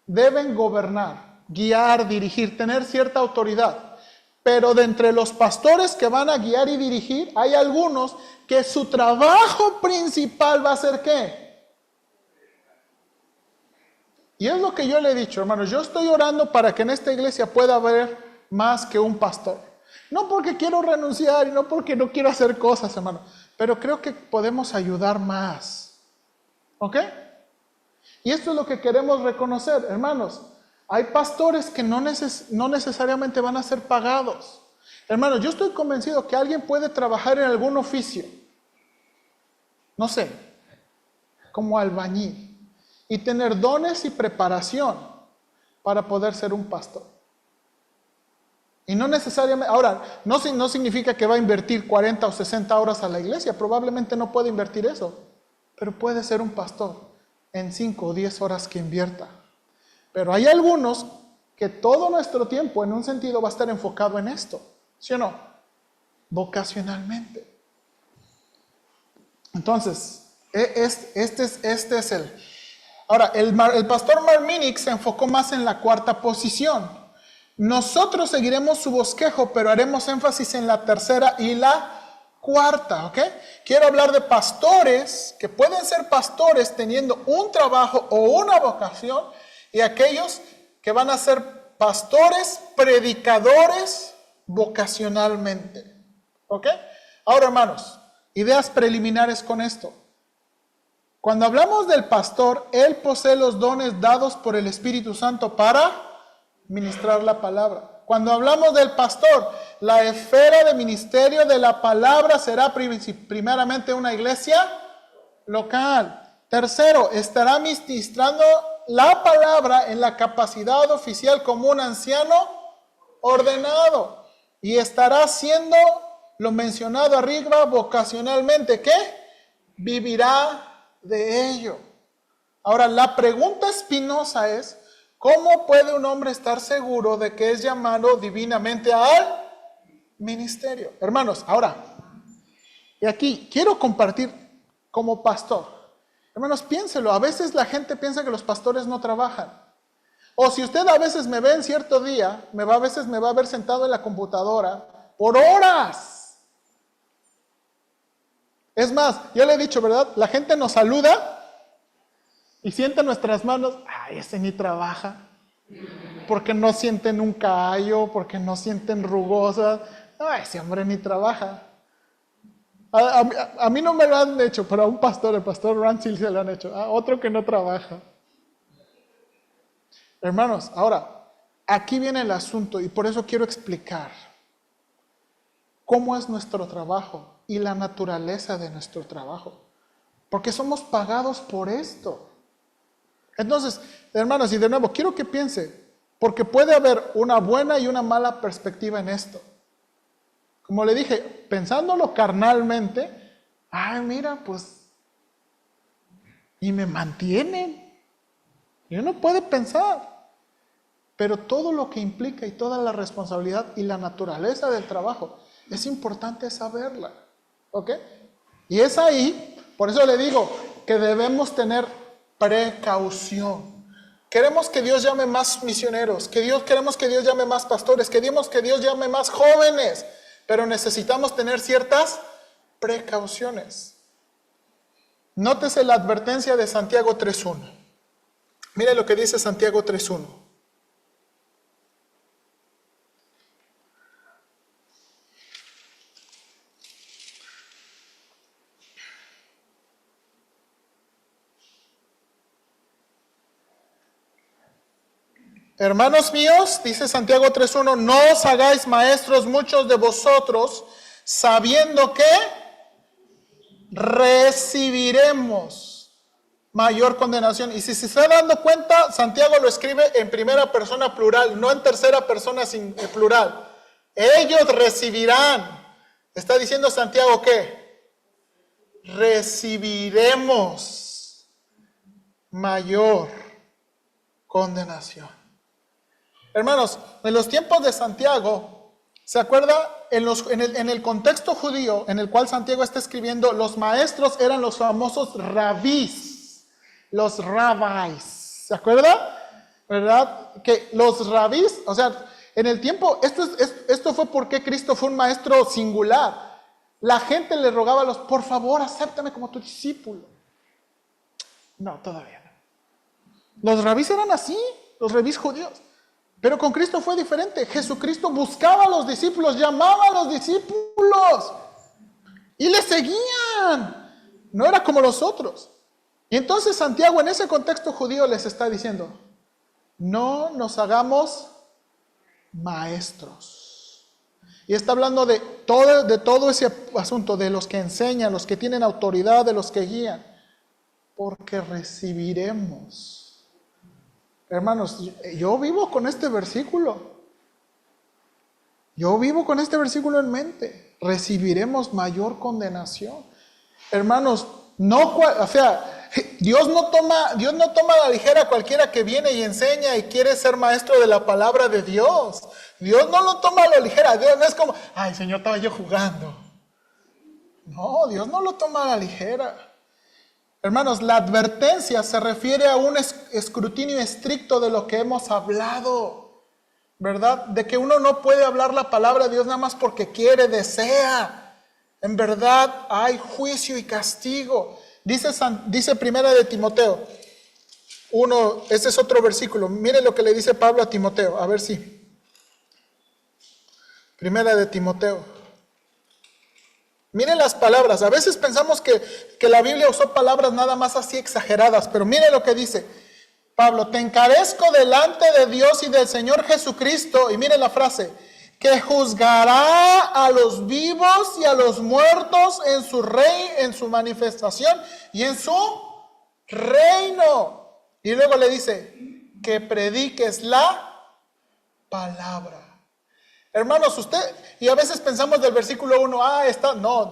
deben gobernar, guiar, dirigir, tener cierta autoridad. Pero de entre los pastores que van a guiar y dirigir, hay algunos que su trabajo principal va a ser ¿qué? Y es lo que yo le he dicho, hermanos, yo estoy orando para que en esta iglesia pueda haber más que un pastor. No porque quiero renunciar y no porque no quiero hacer cosas, hermano, pero creo que podemos ayudar más. ¿Ok? Y esto es lo que queremos reconocer, hermanos. Hay pastores que no necesariamente van a ser pagados. Hermanos, yo estoy convencido que alguien puede trabajar en algún oficio, no sé, como albañil, y tener dones y preparación para poder ser un pastor. Y no necesariamente, ahora, no significa que va a invertir 40 o 60 horas a la iglesia, probablemente no puede invertir eso, pero puede ser un pastor en 5 o 10 horas que invierta. Pero hay algunos que todo nuestro tiempo, en un sentido, va a estar enfocado en esto, ¿sí o no? Vocacionalmente. Entonces, este es Ahora, el pastor Mark Minnick se enfocó más en la cuarta posición. Nosotros seguiremos su bosquejo, pero haremos énfasis en la tercera y la cuarta, ¿ok? Quiero hablar de pastores que pueden ser pastores teniendo un trabajo o una vocación, y aquellos que van a ser pastores, predicadores vocacionalmente, ¿ok? Ahora, hermanos, ideas preliminares con esto. Cuando hablamos del pastor, él posee los dones dados por el Espíritu Santo para ministrar la palabra. Cuando hablamos del pastor, la esfera de ministerio de la palabra será primeramente una iglesia local. Tercero, estará ministrando la palabra en la capacidad oficial como un anciano ordenado. Y estará haciendo lo mencionado arriba vocacionalmente, ¿qué? Vivirá de ello. Ahora, la pregunta espinosa es, ¿cómo puede un hombre estar seguro de que es llamado divinamente al ministerio? Hermanos, ahora, y aquí quiero compartir como pastor. Hermanos, piénselo, a veces la gente piensa que los pastores no trabajan. O si usted a veces me ve en cierto día, a veces me va a ver sentado en la computadora por horas. Es más, yo le he dicho, ¿verdad? La gente nos saluda y siente nuestras manos. Ay, ese ni trabaja. Porque no sienten un callo, porque no sienten rugosas. Ay, ese hombre ni trabaja. A mí no me lo han hecho, pero a un pastor, el pastor Rancil se lo han hecho. A otro que no trabaja. Hermanos, ahora, aquí viene el asunto y por eso quiero explicar cómo es nuestro trabajo y la naturaleza de nuestro trabajo. Porque somos pagados por esto. Entonces, hermanos, y de nuevo, quiero que piense, porque puede haber una buena y una mala perspectiva en esto. Como le dije, pensándolo carnalmente, ay, mira, pues, y me mantienen. Y uno puede pensar, pero todo lo que implica y toda la responsabilidad y la naturaleza del trabajo, es importante saberla, ¿ok? Y es ahí, por eso le digo, que debemos tener precaución. Queremos que Dios llame más misioneros, queremos que Dios llame más pastores, queremos que Dios llame más jóvenes, pero necesitamos tener ciertas precauciones. Nótese la advertencia de Santiago 3.1. Mire lo que dice Santiago 3.1. Hermanos míos, dice Santiago 3.1, no os hagáis maestros muchos de vosotros, sabiendo que recibiremos mayor condenación. Y si se está dando cuenta, Santiago lo escribe en primera persona plural, no en tercera persona plural. Ellos recibirán. Está diciendo Santiago que recibiremos mayor condenación. Hermanos, en los tiempos de Santiago, ¿se acuerda? En el contexto judío en el cual Santiago está escribiendo, los maestros eran los famosos rabís, los rabais. ¿Se acuerda? ¿Verdad? Que los rabís, o sea, en el tiempo, esto fue porque Cristo fue un maestro singular. La gente le rogaba a los, por favor, acéptame como tu discípulo. No, todavía no. Los rabís eran así, los rabís judíos. Pero con Cristo fue diferente. Jesucristo buscaba a los discípulos, llamaba a los discípulos y le seguían. No era como los otros. Y entonces Santiago en ese contexto judío les está diciendo, no nos hagamos maestros. Y está hablando de todo ese asunto, de los que enseñan, los que tienen autoridad, de los que guían. Porque recibiremos. Hermanos, yo vivo con este versículo. Yo vivo con este versículo en mente. Recibiremos mayor condenación. Hermanos, Dios no toma a la ligera a cualquiera que viene y enseña y quiere ser maestro de la palabra de Dios. Dios no lo toma a la ligera. Dios no es como, ay, Señor, estaba yo jugando. No, Dios no lo toma a la ligera. Hermanos, la advertencia se refiere a un escrutinio estricto de lo que hemos hablado, ¿verdad? De que uno no puede hablar la palabra de Dios nada más porque quiere, desea. En verdad hay juicio y castigo. Dice Primera de Timoteo 1, ese es otro versículo. Mire lo que le dice Pablo a Timoteo, a ver si. Primera de Timoteo. Miren las palabras. A veces pensamos que la Biblia usó palabras nada más así exageradas, pero mire lo que dice Pablo: te encarezco delante de Dios y del Señor Jesucristo, y mire la frase, que juzgará a los vivos y a los muertos en su manifestación y en su reino. Y luego le dice, que prediques la palabra. Hermanos, y a veces pensamos del versículo 1, no,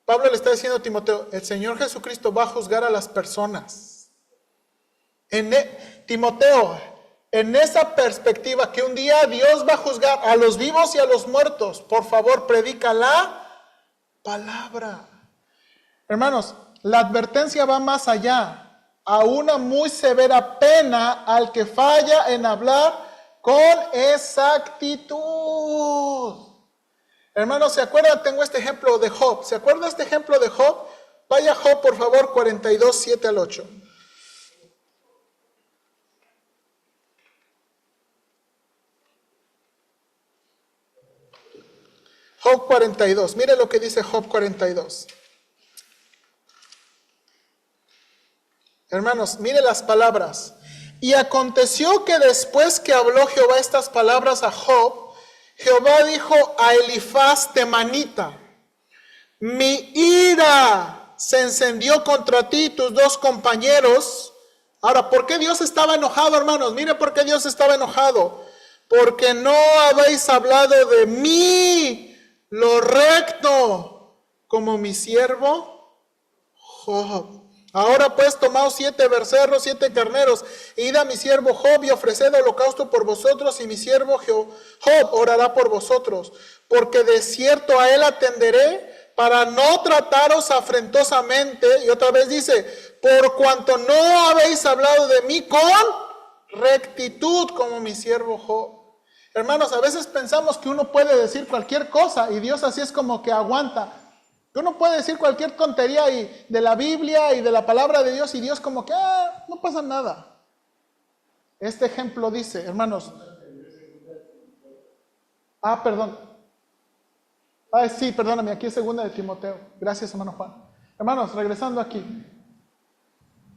Pablo le está diciendo a Timoteo, el Señor Jesucristo va a juzgar a las personas. Timoteo, en esa perspectiva que un día Dios va a juzgar a los vivos y a los muertos, por favor, predica la palabra. Hermanos, la advertencia va más allá, a una muy severa pena al que falla en hablar con exactitud. Hermanos, ¿se acuerdan? Tengo este ejemplo de Job. ¿Se acuerdan este ejemplo de Job? Vaya Job, por favor, 42, 7 al 8. Job 42. Mire lo que dice Job 42. Hermanos, mire las palabras. Y aconteció que después que habló Jehová estas palabras a Job, Jehová dijo a Elifaz temanita, mi ira se encendió contra ti y tus dos compañeros. Ahora, ¿por qué Dios estaba enojado, hermanos? Mire por qué Dios estaba enojado. Porque no habéis hablado de mí lo recto, como mi siervo Job. Ahora pues tomaos 7 becerros, 7 carneros, id a mi siervo Job y ofreced holocausto por vosotros, y mi siervo Job orará por vosotros, porque de cierto a él atenderé para no trataros afrentosamente. Y otra vez dice, por cuanto no habéis hablado de mí con rectitud como mi siervo Job. Hermanos, a veces pensamos que uno puede decir cualquier cosa y Dios así es como que aguanta. Uno puede decir cualquier tontería de la Biblia y de la palabra de Dios y Dios como que no pasa nada. Este ejemplo dice, hermanos, perdón. Sí, perdóname, aquí es 2 de Timoteo. Gracias, hermano Juan. Hermanos, regresando aquí.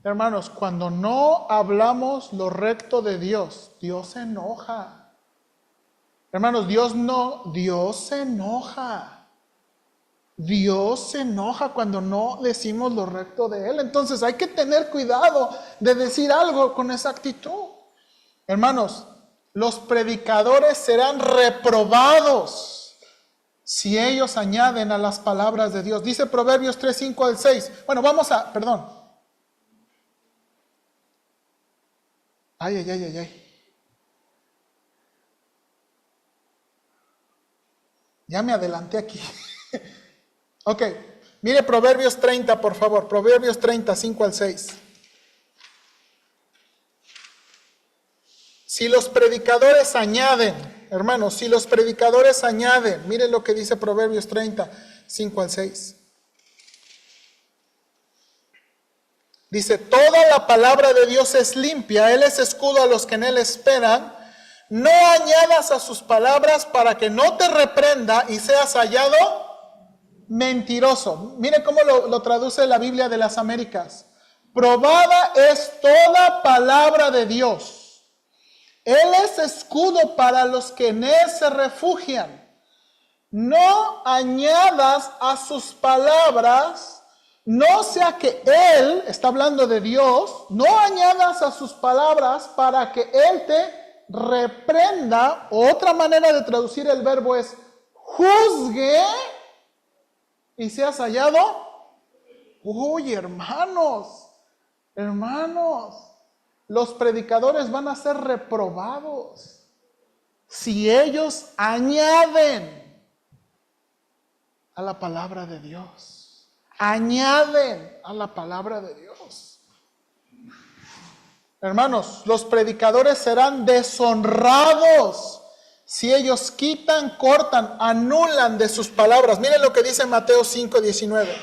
Hermanos, cuando no hablamos lo recto de Dios, Dios se enoja. Hermanos, Dios se enoja. Dios se enoja cuando no decimos lo recto de Él. Entonces hay que tener cuidado de decir algo con exactitud. Hermanos, los predicadores serán reprobados si ellos añaden a las palabras de Dios. Dice Proverbios 3, 5 al 6. Bueno, perdón. Ay. Ya me adelanté aquí. Ok, mire Proverbios 30, por favor. Proverbios 30, 5 al 6. Si los predicadores añaden, hermanos, miren lo que dice Proverbios 30, 5 al 6. Dice, toda la palabra de Dios es limpia, Él es escudo a los que en Él esperan. No añadas a sus palabras para que no te reprenda y seas hallado mentiroso. Mire cómo lo traduce la Biblia de las Américas. Probada es toda palabra de Dios. Él es escudo para los que en Él se refugian. No añadas a sus palabras, no sea que Él, está hablando de Dios, no añadas a sus palabras para que Él te reprenda. Otra manera de traducir el verbo es juzgue y seas hallado. Uy, hermanos, los predicadores van a ser reprobados si ellos añaden a la palabra de Dios. añaden a la palabra de Dios. Hermanos, los predicadores serán deshonrados si ellos quitan, cortan, anulan de sus palabras. Miren lo que dice Mateo 5:19.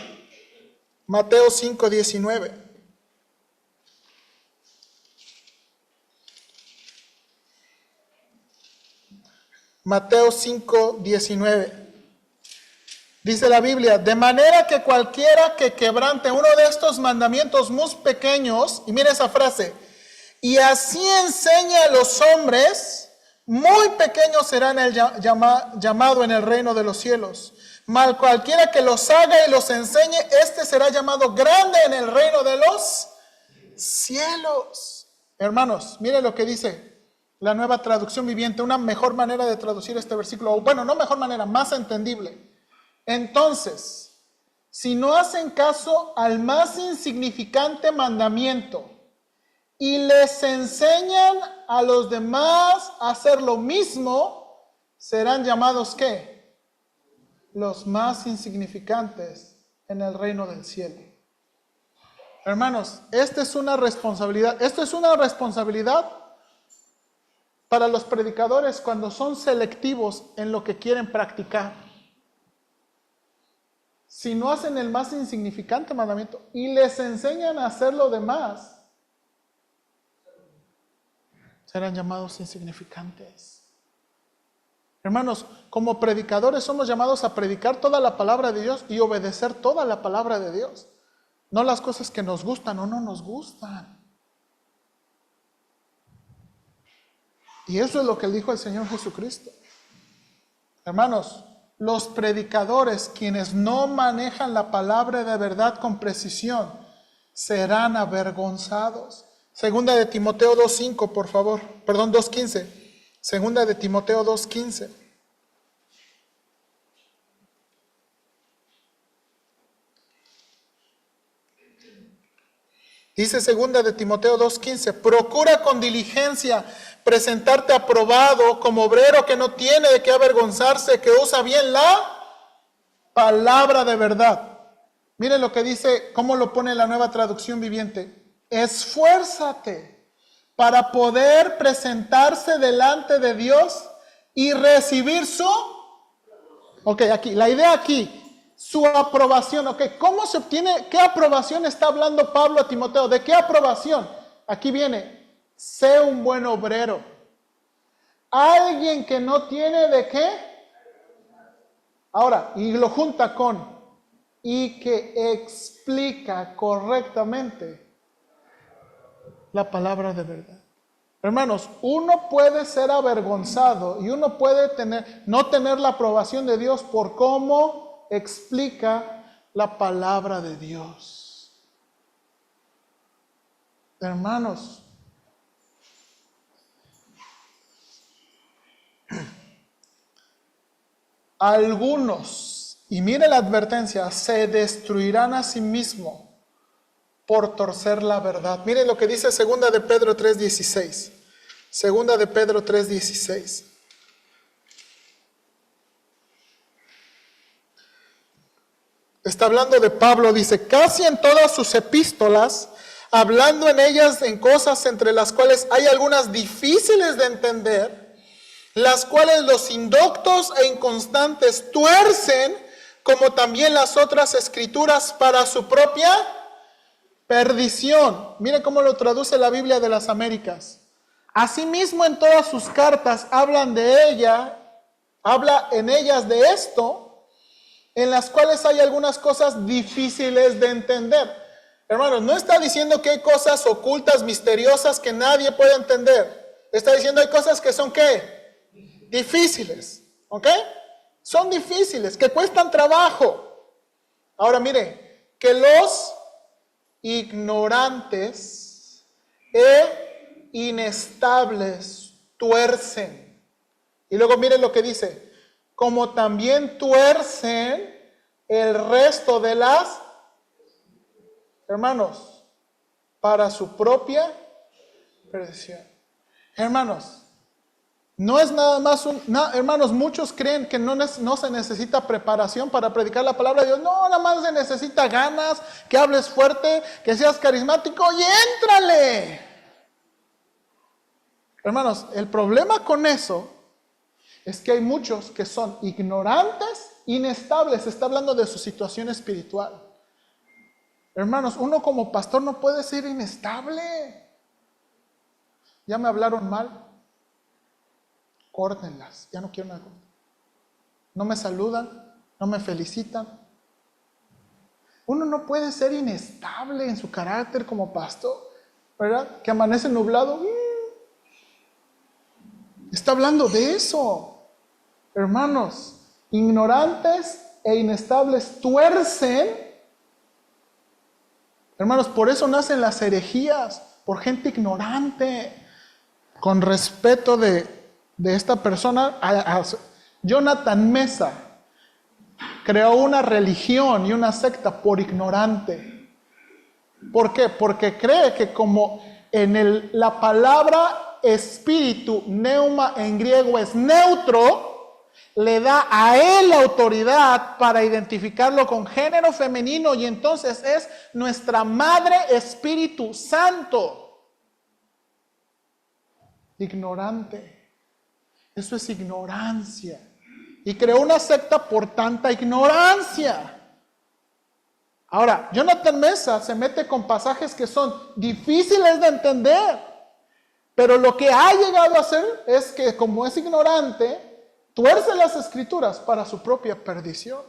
Mateo 5:19. Mateo 5:19. Dice la Biblia, de manera que cualquiera que quebrante uno de estos mandamientos muy pequeños, y mira esa frase, y así enseña a los hombres, muy pequeños serán llamado en el reino de los cielos. Mal cualquiera que los haga y los enseñe, este será llamado grande en el reino de los cielos. Hermanos, miren lo que dice la Nueva Traducción Viviente, una mejor manera de traducir este versículo, o bueno, no mejor manera, más entendible. Entonces, si no hacen caso al más insignificante mandamiento y les enseñan a los demás a hacer lo mismo, serán llamados ¿qué? Los más insignificantes en el reino del cielo. Hermanos, esta es una responsabilidad. Esto es una responsabilidad para los predicadores cuando son selectivos en lo que quieren practicar. Si no hacen el más insignificante mandamiento y les enseñan a hacer lo demás, serán llamados insignificantes. Hermanos, como predicadores somos llamados a predicar toda la palabra de Dios y obedecer toda la palabra de Dios. No las cosas que nos gustan o no nos gustan. Y eso es lo que dijo el Señor Jesucristo. Hermanos, los predicadores, quienes no manejan la palabra de verdad con precisión, serán avergonzados. Segunda de Timoteo 2:5, por favor. Perdón, 2:15. Segunda de Timoteo 2:15. Dice segunda de Timoteo 2:15, procura con diligencia presentarte aprobado como obrero que no tiene de qué avergonzarse, que usa bien la palabra de verdad. Miren lo que dice, cómo lo pone la Nueva Traducción Viviente. Esfuérzate para poder presentarse delante de Dios y recibir su... Ok, aquí, la idea aquí, su aprobación. Ok, ¿cómo se obtiene? ¿Qué aprobación está hablando Pablo a Timoteo? ¿De qué aprobación? Aquí viene, sé un buen obrero. Alguien que no tiene de qué. Ahora, y lo junta con, y que explica correctamente la palabra de verdad. Hermanos, uno puede ser avergonzado y uno puede no tener la aprobación de Dios por cómo explica la palabra de Dios. Hermanos, algunos, y mire la advertencia, se destruirán a sí mismos por torcer la verdad. Mire lo que dice segunda de Pedro 3:16. Segunda de Pedro 3:16. Está hablando de Pablo, dice, casi en todas sus epístolas, hablando en ellas en cosas entre las cuales hay algunas difíciles de entender, las cuales los indoctos e inconstantes tuercen, como también las otras escrituras para su propia perdición. Mire cómo lo traduce la Biblia de las Américas. Asimismo, en todas sus cartas habla en ellas de esto, en las cuales hay algunas cosas difíciles de entender. Hermanos, no está diciendo que hay cosas ocultas, misteriosas que nadie puede entender. Está diciendo hay cosas que son ¿qué? Difíciles, ¿ok? Son difíciles, que cuestan trabajo. Ahora mire, que los ignorantes e inestables tuercen. Y luego miren lo que dice, como también tuercen el resto de las, hermanos, para su propia perdición. Hermanos, No es nada más hermanos, muchos creen que no se necesita preparación para predicar la palabra de Dios. No, nada más se necesita ganas, que hables fuerte, que seas carismático y éntrale. Hermanos, el problema con eso es que hay muchos que son ignorantes, inestables. Está hablando de su situación espiritual. Hermanos, uno como pastor no puede ser inestable. Ya me hablaron mal. Córtenlas, ya no quiero nada. No me saludan, no me felicitan. Uno no puede ser inestable en su carácter como pastor, ¿verdad? Que amanece nublado. Está hablando de eso. Hermanos, ignorantes e inestables tuercen. Hermanos, por eso nacen las herejías, por gente ignorante. Con respeto de esta persona, Jonathan Mesa creó una religión y una secta por ignorante. ¿Por qué? Porque cree que como la palabra espíritu, neuma en griego es neutro, le da a él la autoridad para identificarlo con género femenino y entonces es nuestra Madre Espíritu Santo. Ignorante. Eso es ignorancia. Y creó una secta por tanta ignorancia. Ahora, Jonathan Mesa se mete con pasajes que son difíciles de entender. Pero lo que ha llegado a hacer es que, como es ignorante, tuerce las escrituras para su propia perdición.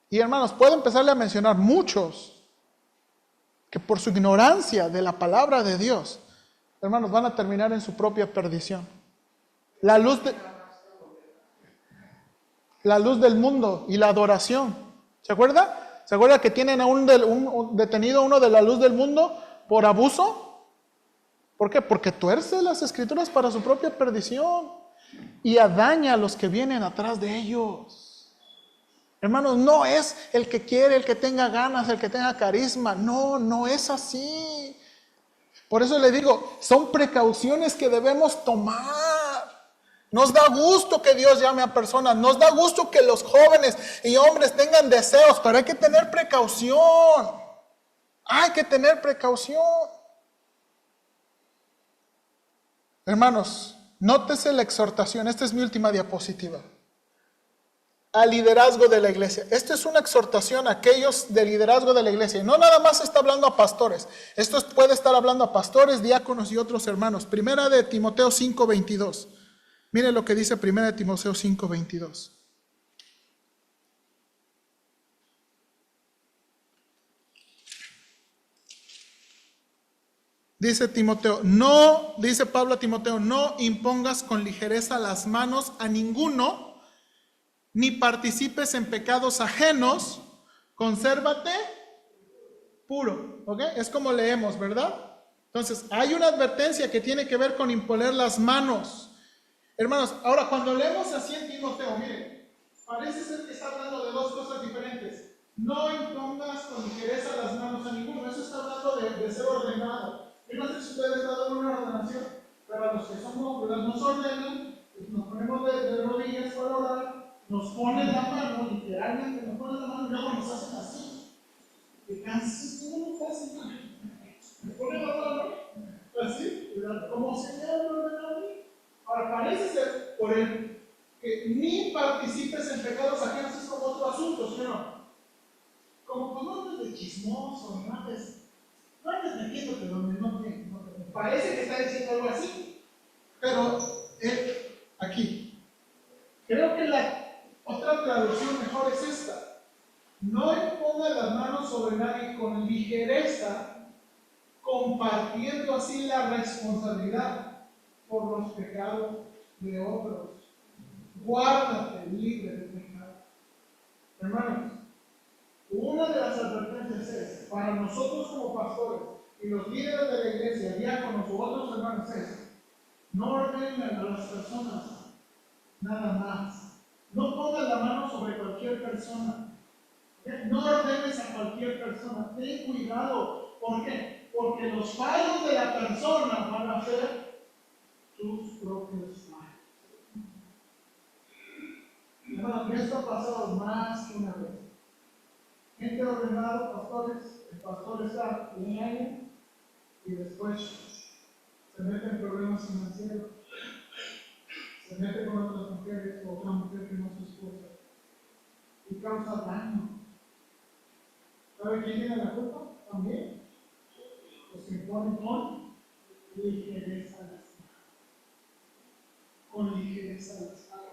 Y hermanos, puedo empezarle a mencionar muchos que por su ignorancia de la palabra de Dios, hermanos, van a terminar en su propia perdición. La luz del mundo y la adoración. ¿Se acuerda? ¿Se acuerda que tienen a un detenido uno de la luz del mundo por abuso? ¿Por qué? Porque tuerce las escrituras para su propia perdición y daña a los que vienen atrás de ellos. Hermanos, no es el que quiere, el que tenga ganas, el que tenga carisma. No, no es así. Por eso le digo, son precauciones que debemos tomar. Nos da gusto que Dios llame a personas, nos da gusto que los jóvenes y hombres tengan deseos, pero hay que tener precaución. Hay que tener precaución. Hermanos, nótese la exhortación. Esta es mi última diapositiva. Al liderazgo de la iglesia. Esto es una exhortación a aquellos de liderazgo de la iglesia. No nada más está hablando a pastores. Esto puede estar hablando a pastores, diáconos y otros hermanos. Primera de Timoteo 5:22. Mire lo que dice Primera de Timoteo 5:22. Dice Pablo a Timoteo, no impongas con ligereza las manos a ninguno, ni participes en pecados ajenos, consérvate puro. ¿Ok? Es como leemos, ¿verdad? Entonces, hay una advertencia que tiene que ver con imponer las manos. Hermanos, ahora cuando leemos así en Timoteo, miren, parece ser que está hablando de dos cosas diferentes. No impongas con ligereza las manos a ninguno. Eso está hablando de ser ordenado. Yo no sé si ustedes han dado una ordenación, pero a los que somos, nos ordenan, nos ponemos de rodillas para orar, nos ponen la mano, literalmente nos ponen la mano y luego nos hacen así. ¿Qué cansas? ¿Cómo no estás? Me ponen la mano así, como señal de ordenado. Ahora parece ser por el que ni participes en pecados ajenos, es como otro asunto, ¿sí o no? Como pues no andes de chismoso, no andes metiéndote donde no te parece que está diciendo algo así. Pero aquí, creo que la otra traducción mejor es esta. No imponga las manos sobre nadie con ligereza, compartiendo así la responsabilidad por los pecados de otros. Guárdate libre de pecado. Hermanos, una de las advertencias es, para nosotros como pastores y los líderes de la iglesia, diáconos u otros hermanos, es, no ordenen a las personas nada más. No pongas la mano sobre cualquier persona. No ordenes a cualquier persona. Ten cuidado. ¿Por qué? Porque los fallos de la persona van a ser tus propios manos. Hermano, esto ha pasado más que una vez. Gente ordenada, pastores, el pastor está un año y después se mete en problemas financieros, se mete con otras mujeres o otra mujer que no es su esposa y causa daño. ¿Sabe quién tiene la culpa? También los que ponen con ligereza las manos. Con ligereza las manos.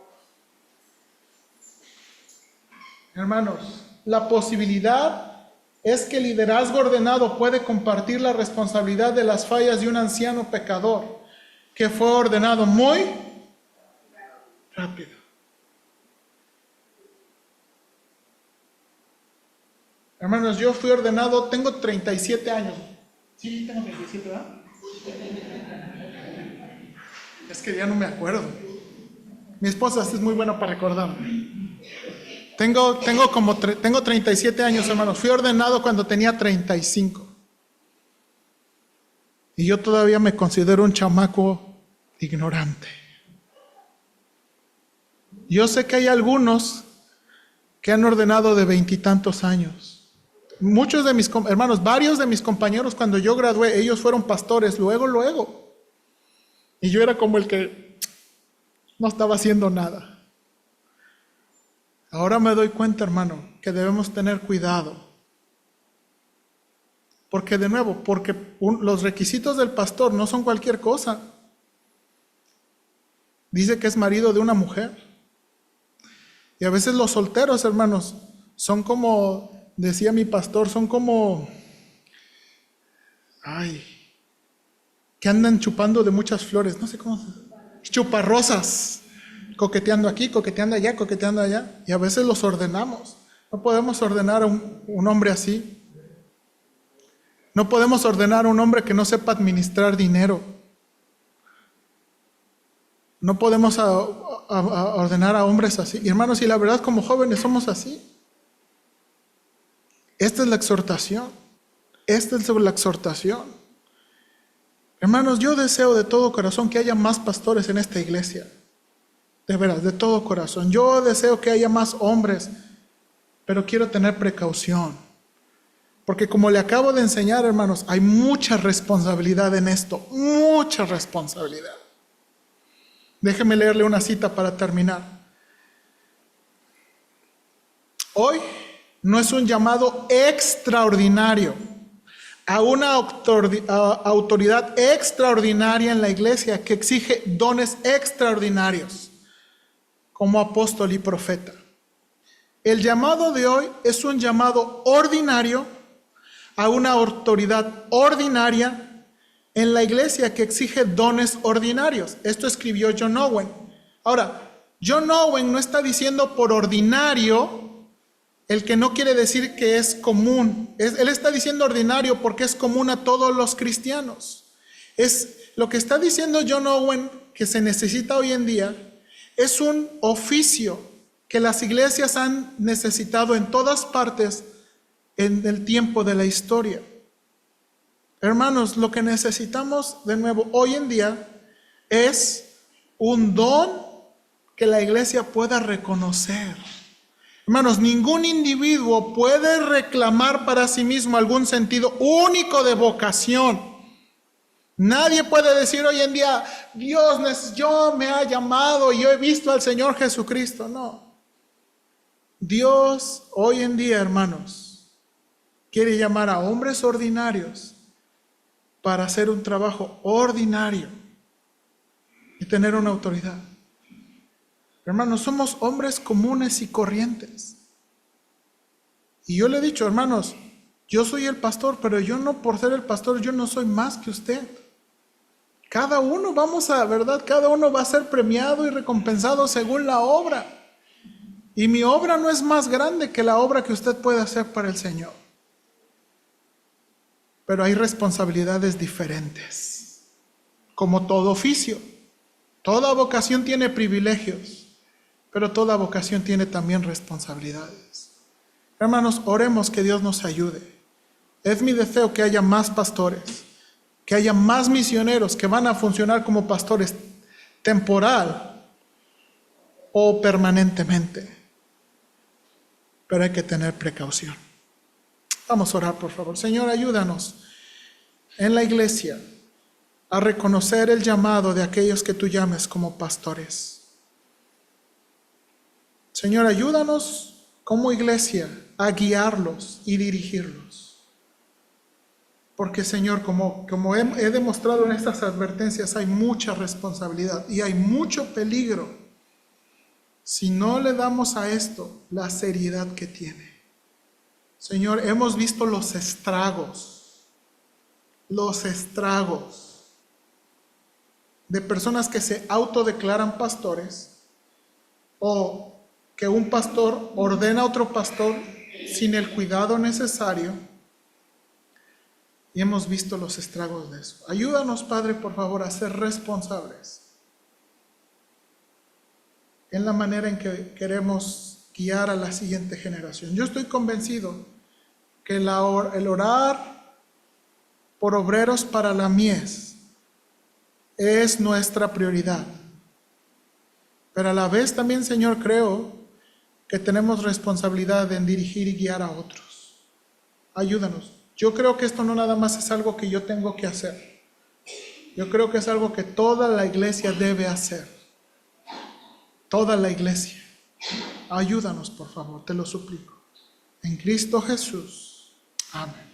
Hermanos, la posibilidad es que el liderazgo ordenado puede compartir la responsabilidad de las fallas de un anciano pecador que fue ordenado muy rápido. Hermanos, yo fui ordenado, tengo 37 años. Sí, tengo 37, ¿verdad? Es que ya no me acuerdo. Mi esposa es muy buena para recordarme. Tengo 37 años, hermanos. Fui ordenado cuando tenía 35. Y yo todavía me considero un chamaco ignorante. Yo sé que hay algunos que han ordenado de 20 y tantos años. Muchos de mis hermanos, varios de mis compañeros cuando yo gradué, ellos fueron pastores luego. Y yo era como el que no estaba haciendo nada. Ahora me doy cuenta, hermano, que debemos tener cuidado. Porque de nuevo, los requisitos del pastor no son cualquier cosa. Dice que es marido de una mujer. Y a veces los solteros, hermanos, son como, decía mi pastor, son como, que andan chupando de muchas flores, no sé cómo, chuparrosas. Coqueteando aquí, coqueteando allá, coqueteando allá. Y a veces los ordenamos. No podemos ordenar a un hombre así. No podemos ordenar a un hombre que no sepa administrar dinero. No podemos ordenar a hombres así. Y hermanos, y la verdad como jóvenes somos así. Esta es la exhortación. Esta es la exhortación. Hermanos, yo deseo de todo corazón que haya más pastores en esta iglesia. De veras, de todo corazón. Yo deseo que haya más hombres, pero quiero tener precaución. Porque como le acabo de enseñar, hermanos, hay mucha responsabilidad en esto. Mucha responsabilidad. Déjeme leerle una cita para terminar. Hoy no es un llamado extraordinario a una autoridad extraordinaria en la iglesia que exige dones extraordinarios como apóstol y profeta. El llamado de hoy es un llamado ordinario a una autoridad ordinaria en la iglesia que exige dones ordinarios. Esto escribió John Owen. Ahora, John Owen no está diciendo por ordinario el que no quiere decir que es común. Él está diciendo ordinario porque es común a todos los cristianos. Es lo que está diciendo John Owen que se necesita hoy en día. Es un oficio que las iglesias han necesitado en todas partes en el tiempo de la historia. Hermanos, lo que necesitamos de nuevo hoy en día es un don que la iglesia pueda reconocer. Hermanos, ningún individuo puede reclamar para sí mismo algún sentido único de vocación. Nadie puede decir hoy en día, Dios me ha llamado y yo he visto al Señor Jesucristo. No. Dios hoy en día, hermanos, quiere llamar a hombres ordinarios para hacer un trabajo ordinario y tener una autoridad. Hermanos, somos hombres comunes y corrientes. Y yo le he dicho, hermanos, yo soy el pastor, pero yo no, por ser el pastor, yo no soy más que usted. Cada uno cada uno va a ser premiado y recompensado según la obra. Y mi obra no es más grande que la obra que usted puede hacer para el Señor. Pero hay responsabilidades diferentes. Como todo oficio. Toda vocación tiene privilegios, pero toda vocación tiene también responsabilidades. Hermanos, oremos que Dios nos ayude. Es mi deseo que haya más pastores, que haya más misioneros que van a funcionar como pastores temporal o permanentemente. Pero hay que tener precaución. Vamos a orar, por favor. Señor, ayúdanos en la iglesia a reconocer el llamado de aquellos que tú llames como pastores. Señor, ayúdanos como iglesia a guiarlos y dirigirlos. Porque, Señor, como he demostrado en estas advertencias, hay mucha responsabilidad y hay mucho peligro si no le damos a esto la seriedad que tiene. Señor, hemos visto los estragos de personas que se autodeclaran pastores o que un pastor ordena a otro pastor sin el cuidado necesario, y hemos visto los estragos de eso. Ayúdanos, Padre, por favor, a ser responsables en la manera en que queremos guiar a la siguiente generación. Yo estoy convencido que el orar por obreros para la mies es nuestra prioridad. Pero a la vez también, Señor, creo que tenemos responsabilidad en dirigir y guiar a otros. Ayúdanos. Yo creo que esto no nada más es algo que yo tengo que hacer. Yo creo que es algo que toda la iglesia debe hacer. Toda la iglesia. Ayúdanos, por favor, te lo suplico. En Cristo Jesús. Amén.